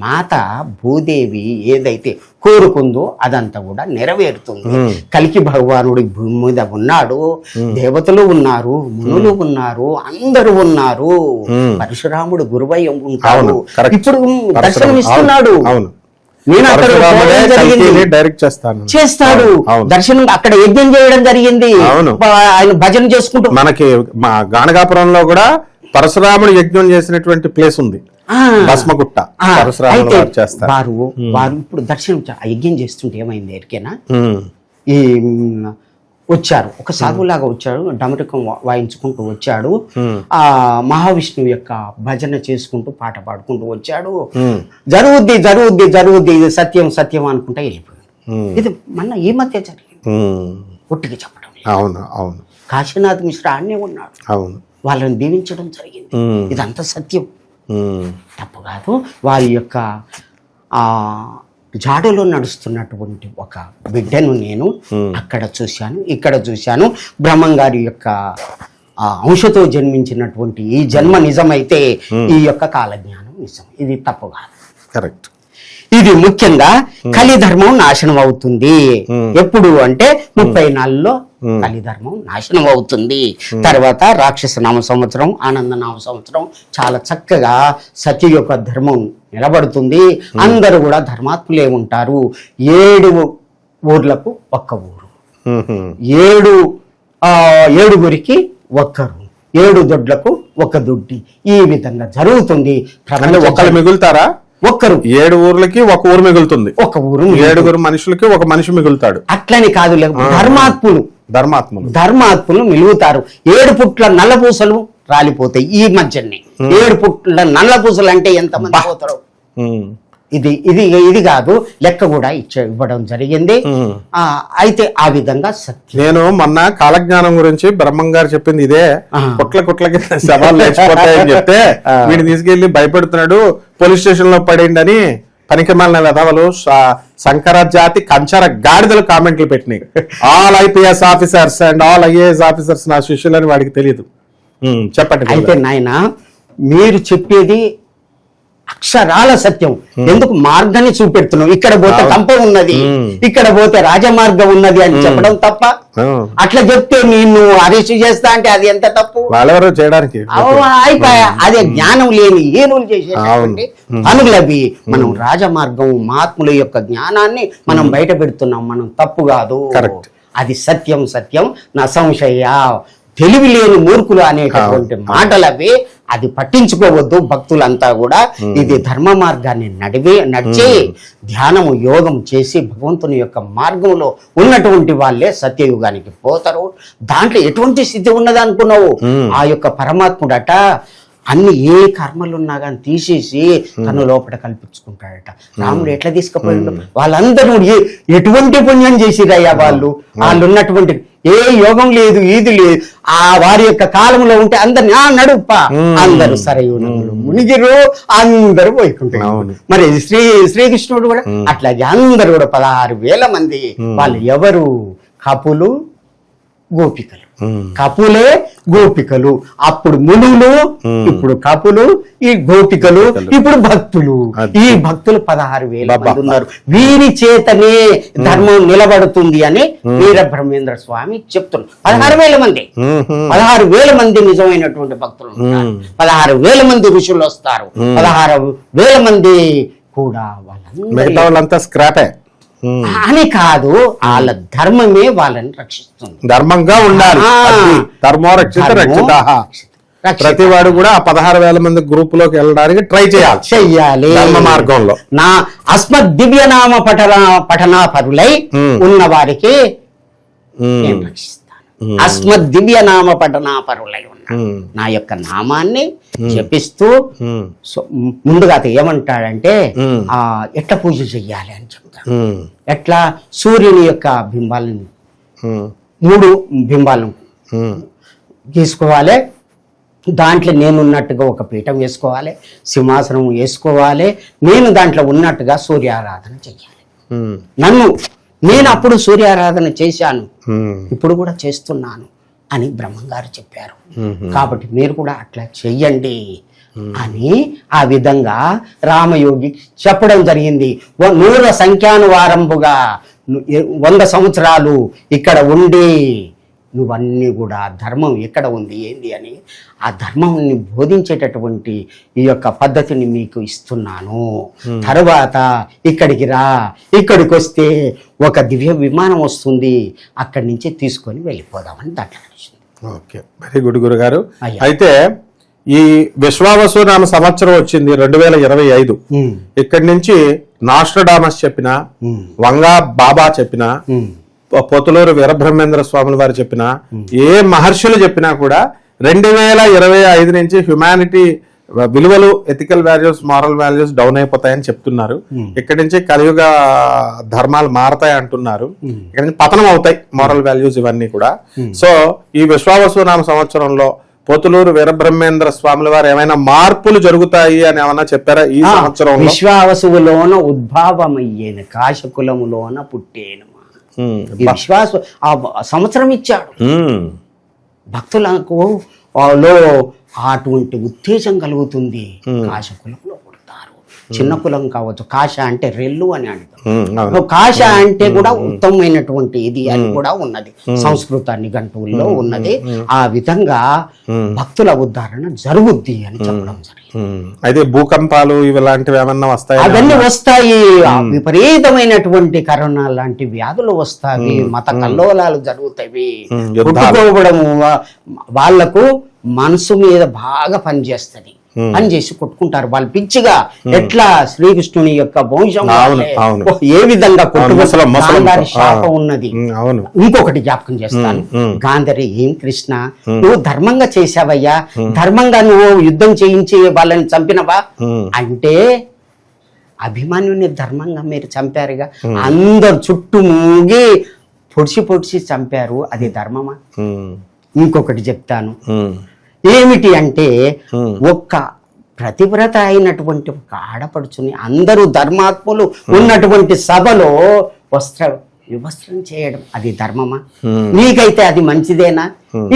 మాత భూదేవి ఏదైతే కోరుకుందో అదంతా కూడా నెరవేరుతుంది. కలికి భగవానుడు భూమి మీద ఉన్నాడు, దేవతలు ఉన్నారు, మునులు ఉన్నారు, అందరూ ఉన్నారు. పరశురాముడు గురువయ్య ఉంటాడు. ఇప్పుడు దర్శనం ఇస్తున్నాడు. నేను అక్కడ చేస్తాడు దర్శనం, అక్కడ యజ్ఞం చేయడం జరిగింది. ఆయన భజన చేసుకుంటూ మనకి మా గానగాపురంలో కూడా పరశురాముడు యజ్ఞం చేసినటువంటి ప్లేస్ ఉంది, భస్మగుట్ట. వారు ఇప్పుడు దర్శనం యజ్ఞం చేస్తుంటే ఏమైంది ఎరికేనా, ఈ వచ్చారు, ఒక సాధువులాగా వచ్చాడు, డమరుకం వాయించుకుంటూ వచ్చాడు, ఆ మహావిష్ణువు యొక్క భజన చేసుకుంటూ పాట పాడుకుంటూ వచ్చాడు. జరుగుద్ది జరుగుద్ది జరుగుద్ది, ఇది సత్యం సత్యం అనుకుంటా వెళ్ళిపోయాడు. ఇది మొన్న ఈ మధ్య జరిగింది, ఒట్టిగా చెప్పడం. అవును అవును, కాశీనాథ్ మిశ్రా అన్నే ఉన్నాడు, వాళ్ళని దీవించడం జరిగింది. ఇదంతా సత్యం, తప్పు కాదు. వారి యొక్క ఆ జాడలో నడుస్తున్నటువంటి ఒక బిడ్డను నేను అక్కడ చూశాను, ఇక్కడ చూశాను. బ్రహ్మంగారి యొక్క అంశతో జన్మించినటువంటి ఈ జన్మ నిజమైతే ఈ యొక్క కాలజ్ఞానం నిజం, ఇది తప్పు కాదు. కరెక్ట్. ఇది ముఖ్యంగా కలిధర్మం నాశనం అవుతుంది. ఎప్పుడు అంటే 34లో కలిధర్మం నాశనం అవుతుంది. తర్వాత రాక్షస నామ సంవత్సరం, ఆనంద నామ సంవత్సరం చాలా చక్కగా సత్య యొక్క ధర్మం నిలబడుతుంది. అందరూ కూడా ధర్మాత్ములే ఉంటారు. 7 ఊర్లకు ఒక్క ఊరు, 7 ఒక్కరు, 7 దొడ్లకు ఒక దొడ్డి, ఈ విధంగా జరుగుతుంది. ఒకళ్ళు మిగులుతారా? ఒక్కరు. 7 ఊర్లకి ఒక ఊరు మిగులుతుంది, ఒక ఊరు. 7 మనుషులకి ఒక మనిషి మిగులుతాడు. అట్లని కాదు, ధర్మాత్ములు మిలుగుతారు. 7 పుట్ల నల్లపూసలు రాలిపోతాయి. ఈ మధ్యనే 7 పుట్ల నల్లపూసలు అంటే ఎంతమంది పోతారు? ఇది ఇది ఇది కాదు, లెక్క కూడా ఇవ్వడం జరిగింది. అయితే ఆ విధంగా సత్యం. నేను మొన్న కాలజ్ఞానం గురించి బ్రహ్మం గారు చెప్పింది ఇదే. కుట్లకి సవాళ్ళు లేచిపోతాయని చెప్తే వీడిని తీసుకెళ్లి భయపెడుతున్నాడు, పోలీస్ స్టేషన్ లో పడేయండి అని పనికిమాలిన వెధవలు శంకర జాతి కంచర గాడిదలు కామెంట్లు పెట్టినాయి. All IPS officers and all IAS officers నా శిష్యులని వాడికి తెలియదు. చెప్పండి. అయితే నాయన మీరు చెప్పేది అక్షరాల సత్యం. ఎందుకు మార్గాన్ని చూపెడుతున్నావు? ఇక్కడ పోతే కంప ఉన్నది, ఇక్కడ పోతే రాజమార్గం ఉన్నది అని చెప్పడం తప్ప? అట్లా చెప్తే నిన్ను అరెస్ట్ చేస్తా అంటే అది ఎంత తప్పు? వాళ్ళెవరో చేయడానికి అయిపోయా. అదే జ్ఞానం లేని ఏనుగులు చేసేటువంటి పనులవి. మనం రాజమార్గం మహాత్ముల యొక్క జ్ఞానాన్ని మనం బయట పెడుతున్నాం. మనం తప్పు కాదు, అది సత్యం. సత్యం నా సంశయ. తెలివి లేని మూర్ఖులు అనేటటువంటి మాటలవి అది పట్టించుకోవద్దు. భక్తులంతా కూడా ఇది ధర్మ మార్గాన్ని నడిచి ధ్యానము యోగం చేసి భగవంతుని యొక్క మార్గంలో ఉన్నటువంటి వాళ్ళే సత్యయుగానికి పోతారు. దాంట్లో ఎటువంటి స్థితి ఉన్నది అనుకున్నావు? ఆ యొక్క పరమాత్ముడట అన్ని ఏ కర్మలున్నా కానీ తీసేసి తను లోపల కల్పించుకుంటాడట. రాముడు ఎట్లా తీసుకుపోయిండు? వాళ్ళందరూ ఎటువంటి పుణ్యం చేసిరయ్యా వాళ్ళు ఉన్నటువంటి ఏ యోగం లేదు, ఈది లేదు. ఆ వారి యొక్క కాలంలో ఉంటే అందరిని నడుప అందరూ సరయునములు మునిగిరు, అందరూ పోయికుంటారు. మరి శ్రీకృష్ణుడు కూడా అట్లాగే అందరూ కూడా 16,000 మంది. వాళ్ళు ఎవరు? కపులు, గోపికలు. కపులే గోపికలు. అప్పుడు మునులు, ఇప్పుడు కపులు, ఈ గోపికలు, ఇప్పుడు భక్తులు. ఈ భక్తులు 16,000 మంది ఉన్నారు. వీరి చేతనే ధర్మం నిలబడుతుంది అని వీరబ్రహ్మేంద్ర స్వామి చెప్తున్నారు. 16,000 మంది, 16,000 మంది నిజమైనటువంటి భక్తులు ఉంటారు. 16,000 మంది ఋషులు వస్తారు. 16,000 మంది కూడా వాళ్ళంతా స్క్రాపే అని కాదు, వాళ్ళ ధర్మమే వాళ్ళని రక్షిస్తుంది. ధర్మంగా ఉండాలి. ధర్మో రక్షిత రక్షిత. ప్రతి వాడు కూడా ఆ 16,000 మంది గ్రూప్ లోకి వెళ్ళడానికి ట్రై చెయ్యాలి ధర్మ మార్గంలో. నా అస్మద్ దివ్యనామ పఠనా పరులై ఉన్న వారికి నేను రక్షిస్తాను. అస్మద్ దివ్యనామ పఠనా పరులై ఉన్న నా యొక్క నామాన్ని జపిస్తూ ముందుగా ఏమంటాడంటే ఎట్లా పూజ చెయ్యాలి అని చెప్తాడు. ఎట్లా? సూర్యుని యొక్క బింబాలను 3 బింబాలను తీసుకోవాలి. దాంట్లో నేనున్నట్టుగా ఒక పీఠం వేసుకోవాలి, సింహాసనం వేసుకోవాలి. నేను దాంట్లో ఉన్నట్టుగా సూర్యారాధన చెయ్యాలి. నేను అప్పుడు సూర్యారాధన చేశాను, ఇప్పుడు కూడా చేస్తున్నాను అని బ్రహ్మంగారు చెప్పారు. కాబట్టి మీరు కూడా అట్లా చెయ్యండి అని ఆ విధంగా రామయోగి చెప్పడం జరిగింది. 100 సంఖ్యానువారంబుగా 100 సంవత్సరాలు ఇక్కడ ఉండి నువ్వన్నీ కూడా ధర్మం ఎక్కడ ఉంది ఏంది అని ఆ ధర్మాన్ని బోధించేటటువంటి ఈ యొక్క పద్ధతిని మీకు ఇస్తున్నాను. తర్వాత ఇక్కడికి రా, ఇక్కడికి వస్తే ఒక దివ్య విమానం వస్తుంది, అక్కడి నుంచి తీసుకొని వెళ్ళిపోదామని దాంట్లో. ఓకే, వెరీ గుడ్ గురుగారు. అయితే ఈ విశ్వావసు నామ సంవత్సరం వచ్చింది 2025. ఇక్కడి నుంచి నాస్ట్రడామస్ చెప్పిన, వంగా బాబా చెప్పిన, పొతులూరు వీరబ్రహ్మేంద్ర స్వాముల వారు చెప్పిన, ఏ మహర్షులు చెప్పినా కూడా 2025 నుంచి హ్యుమానిటీ విలువలు, ethical values, moral values down అయిపోతాయని చెప్తున్నారు. ఇక్కడి నుంచి కలియుగ ధర్మాలు మారతాయి అంటున్నారు. ఇక్కడ నుంచి పతనం అవుతాయి మారల్ వాల్యూస్ ఇవన్నీ కూడా. సో ఈ విశ్వావసు నామ సంవత్సరంలో పోతులూరు వీరబ్రహ్మేంద్ర స్వాముల వారు ఏమైనా మార్పులు జరుగుతాయి అని ఏమన్నా చెప్పారా ఈ సంవత్సరం? విశ్వావసువులోన ఉద్భావమయ్యేను, కాశకులములోన పుట్టేను. విశ్వాస ఆ సంవత్సరం ఇచ్చాడు. భక్తులకు అటువంటి ఉత్తేజం కలుగుతుంది. కాశకులంలో పుడతారు. చిన్న కులం కావచ్చు. కాశ అంటే రెల్లు అని అంటారు. కాశ అంటే కూడా ఉత్తమమైనటువంటి ఇది అని కూడా ఉన్నది, సంస్కృత నిఘంటువుల్లో ఉన్నది. ఆ విధంగా భక్తుల ఉద్ధరణ జరుగుద్ది అని చెప్పడం జరిగింది. అయితే భూకంపాలు ఇలాంటివి ఏమన్నా వస్తాయి? అవన్నీ వస్తాయి. విపరీతమైనటువంటి కరోనా లాంటి వ్యాధులు వస్తాయి. మత కల్లోలాలు జరుగుతాయి. కొట్టుకోవడము, వాళ్లకు మనసు మీద బాగా పనిచేస్తుంది. పనిచేసి కొట్టుకుంటారు వాళ్ళు పిచ్చిగా. ఎట్లా శ్రీకృష్ణుని యొక్క వంశం ఏ విధంగా గాంధారి శాపం ఉన్నది. ఇంకొకటి జ్ఞాపకం చేస్తాను. గాంధారి, ఏం కృష్ణ నువ్వు ధర్మంగా చేసావయ్యా, ధర్మంగా నువ్వు యుద్ధం చేయించి వాళ్ళని చంపినవా అంటే, అభిమన్యుని ధర్మంగా మీరు చంపారుగా, అందరు చుట్టూ మూగి పొడిచి పొడిచి చంపారు, అది ధర్మమా? ఇంకొకటి చెప్తాను. ఏమిటి అంటే, ఒక్క ప్రతివ్రత అయినటువంటి ఒక ఆడపడుచుని అందరూ ధర్మాత్ములు ఉన్నటువంటి సభలో వివస్త్రం చేయడం అది ధర్మమా? నీకైతే అది మంచిదేనా?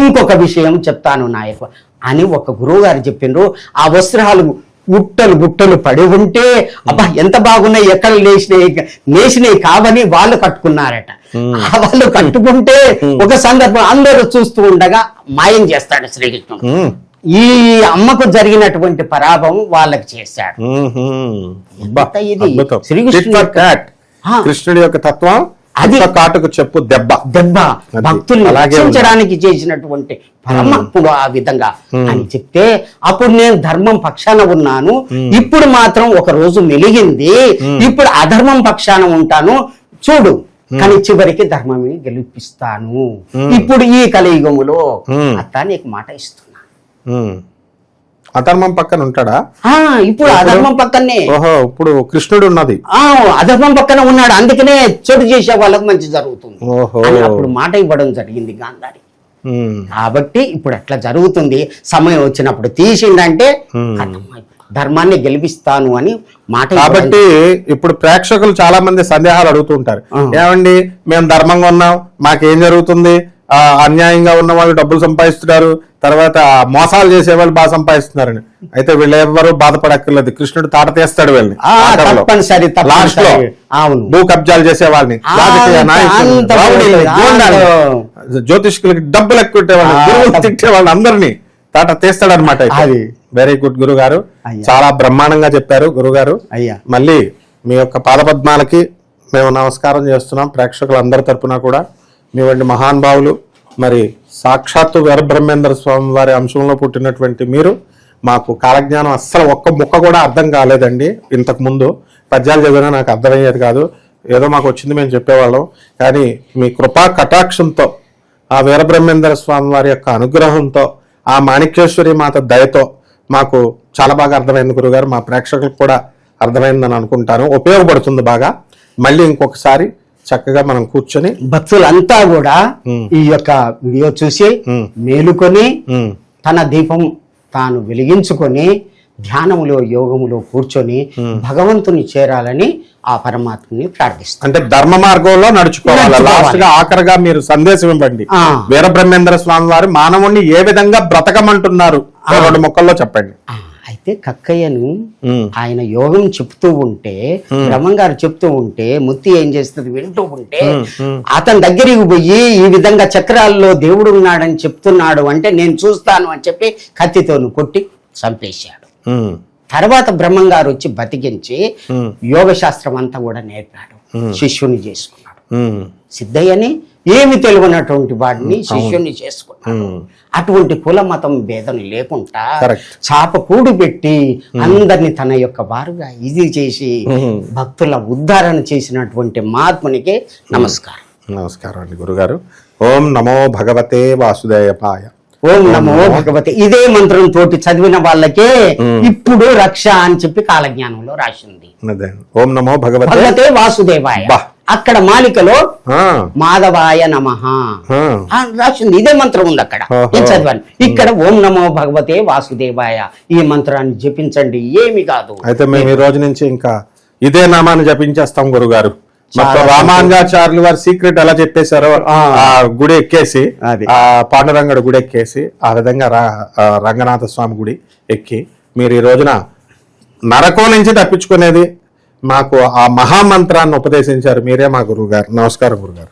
ఇంకొక విషయం చెప్తాను నాయకు అని ఒక గురువు గారు చెప్పిండ్రు. ఆ వస్త్రాలు గుట్టలు పడి ఉంటే అబ్బా ఎంత బాగున్నాయి, ఎక్కడ నేసినాయి కావని వాళ్ళు కట్టుకున్నారట. వాళ్ళు కట్టుకుంటే ఒక సందర్భం అందరూ చూస్తూ ఉండగా మాయం చేస్తాడు శ్రీకృష్ణుడు. ఈ అమ్మకు జరిగినటువంటి పరాభవం వాళ్ళకి చేశాడు. ఇది శ్రీకృష్ణుడు కృష్ణుడి యొక్క తత్వం, అది కాటుకు చెప్పు దెబ్బ భక్తుల్ని రక్షించడానికి చేసినటువంటి పరమాత్ముడు ఆ విధంగా అని చెప్తే అప్పుడు నేను ధర్మం పక్షాన ఉన్నాను, ఇప్పుడు మాత్రం ఒక రోజు మెలిగింది, ఇప్పుడు అధర్మం పక్షాన ఉంటాను చూడు, కానీ చివరికి ధర్మమే గెలిపిస్తాను ఇప్పుడు ఈ కలియుగములో అత్త నీకు మాట ఇస్తున్నా. అధర్మం పక్కన ఉంటాడా? ఇప్పుడు అధర్మం పక్కనే. ఓహో, ఇప్పుడు కృష్ణుడు ఉన్నది అధర్మం పక్కన ఉన్నాడు, అందుకనే చెడు చేసే వాళ్ళకు మంచి జరుగుతుంది అని అప్పుడు మాట ఇవ్వడం జరిగింది గాంధారి. కాబట్టి ఇప్పుడు అట్లా జరుగుతుంది. సమయం వచ్చినప్పుడు తీసిందంటే ధర్మాన్ని గెలిపిస్తాను అని మాట. కాబట్టి ఇప్పుడు ప్రేక్షకులు చాలా మంది సందేహాలు అడుగుతుంటారు, ఏమండి మేము ధర్మంగా ఉన్నాం, మాకేం జరుగుతుంది, అన్యాయంగా ఉన్న వాళ్ళు డబ్బులు సంపాదిస్తున్నారు, తర్వాత మోసాలు చేసే వాళ్ళు బాగా సంపాదిస్తున్నారని. అయితే వీళ్ళు ఎవరు బాధపడక్కర్లేదు, కృష్ణుడు తాట తీస్తాడు వీళ్ళని. భూ కబ్జాలు చేసే వాళ్ళని, రాజకీయ నాయకులు, జ్యోతిష్కులకి డబ్బులు ఎక్కువ వాళ్ళని, గురువులు తిట్టే వాళ్ళని అందరినీ తాట తీస్తాడు అనమాట. వెరీ గుడ్ గురుగారు, చాలా బ్రహ్మాండంగా చెప్పారు గురుగారు. మళ్ళీ మీ యొక్క పాదపద్మాలకి మేము నమస్కారం చేస్తున్నాం ప్రేక్షకులందరి తరపున కూడా. మీ వంటి మహానుభావులు, మరి సాక్షాత్తు వీరబ్రహ్మేంద్ర స్వామి వారి అంశంలో పుట్టినటువంటి మీరు, మాకు కాలజ్ఞానం అస్సలు ఒక్క ముక్క కూడా అర్థం కాలేదండి. ఇంతకు ముందు పద్యాలు చదివినా నాకు అర్థమయ్యేది కాదు, ఏదో మాకు వచ్చింది మేము చెప్పేవాళ్ళం. కానీ మీ కృపా కటాక్షంతో, ఆ వీరబ్రహ్మేంద్ర స్వామి వారి యొక్క అనుగ్రహంతో, ఆ మాణిక్యేశ్వరి మాత దయతో మాకు చాలా బాగా అర్థమైంది గురుగారు. మా ప్రేక్షకులకు కూడా అర్థమైందని అనుకుంటాను, ఉపయోగపడుతుంది బాగా. మళ్ళీ ఇంకొకసారి చక్కగా మనం కూర్చొని భక్తులంతా కూడా ఈ యొక్క వీడియో చూసి మేలుకొని తన దీపం తాను వెలిగించుకొని ధ్యానములో యోగములో కూర్చొని భగవంతుని చేరాలని ఆ పరమాత్మని ప్రార్థిస్తాం. అంటే ధర్మ మార్గంలో నడుచుకోవాలి. లాస్ట్ గా ఆఖరిగా మీరు సందేశం ఇవ్వండి, వీరబ్రహ్మేంద్ర స్వామి వారు మానవుణ్ణి ఏ విధంగా బ్రతకమంటున్నారు, 2 ముక్కల్లో చెప్పండి. అయితే కక్కయ్యను ఆయన యోగం చెప్తూ ఉంటే, బ్రహ్మంగారు చెప్తూ ఉంటే ముత్తి ఏం చేస్తుంది వింటూ ఉంటే, అతని దగ్గరికి పోయి ఈ విధంగా చక్రాల్లో దేవుడు ఉన్నాడని చెప్తున్నాడు అంటే నేను చూస్తాను అని చెప్పి కత్తితోను కొట్టి చంపేశాడు. తర్వాత బ్రహ్మంగారు వచ్చి బతికించి యోగ శాస్త్రం అంతా కూడా నేర్పాడు, శిష్యుని చేసుకున్నాడు. సిద్ధయ్యని ఏమి తెలియనటువంటి వాడిని శిష్యుని చేసుకున్నాడు. అటువంటి కుల మతం భేదం లేకుండా చాప కూడు పెట్టి అందరిని తన యొక్క వారుగా ఇది చేసి భక్తుల ఉద్ధారణ చేసినటువంటి మహాత్మునికి నమస్కారం. నమస్కారం అండి గురుగారు. ఓం నమో భగవతే వాసుదేవాయ. ఓం నమో భగవతే ఇదే మంత్రం తోటి చదివిన వాళ్ళకే ఇప్పుడు రక్ష అని చెప్పి కాలజ్ఞానంలో రాసింది. ఓం నమో భగవతే వాసుదేవాయ. అక్కడ మాలికలో మాధవాయ నమః రాసింది, ఇదే మంత్రం ఉంది అక్కడ. నేను చదివాను. ఇక్కడ ఓం నమో భగవతే వాసుదేవాయ ఈ మంత్రాన్ని జపించండి, ఏమి కాదు. అయితే మేము ఈ రోజు నుంచి ఇంకా ఇదే నామాన్ని జపించేస్తాం గురుగారు. మొత్తం రామానుజాచార్యులు వారి సీక్రెట్ ఎలా చెప్పేశారో, ఆ గుడి ఎక్కేసి, ఆ పాండురంగడు గుడి ఎక్కేసి, ఆ విధంగా రంగనాథ స్వామి గుడి ఎక్కి మీరు ఈ రోజున నరకం నుంచి తప్పించుకునేది మాకు ఆ మహామంత్రాన్ని ఉపదేశించారు మీరే మా గురువు గారు. నమస్కారం గురుగారు.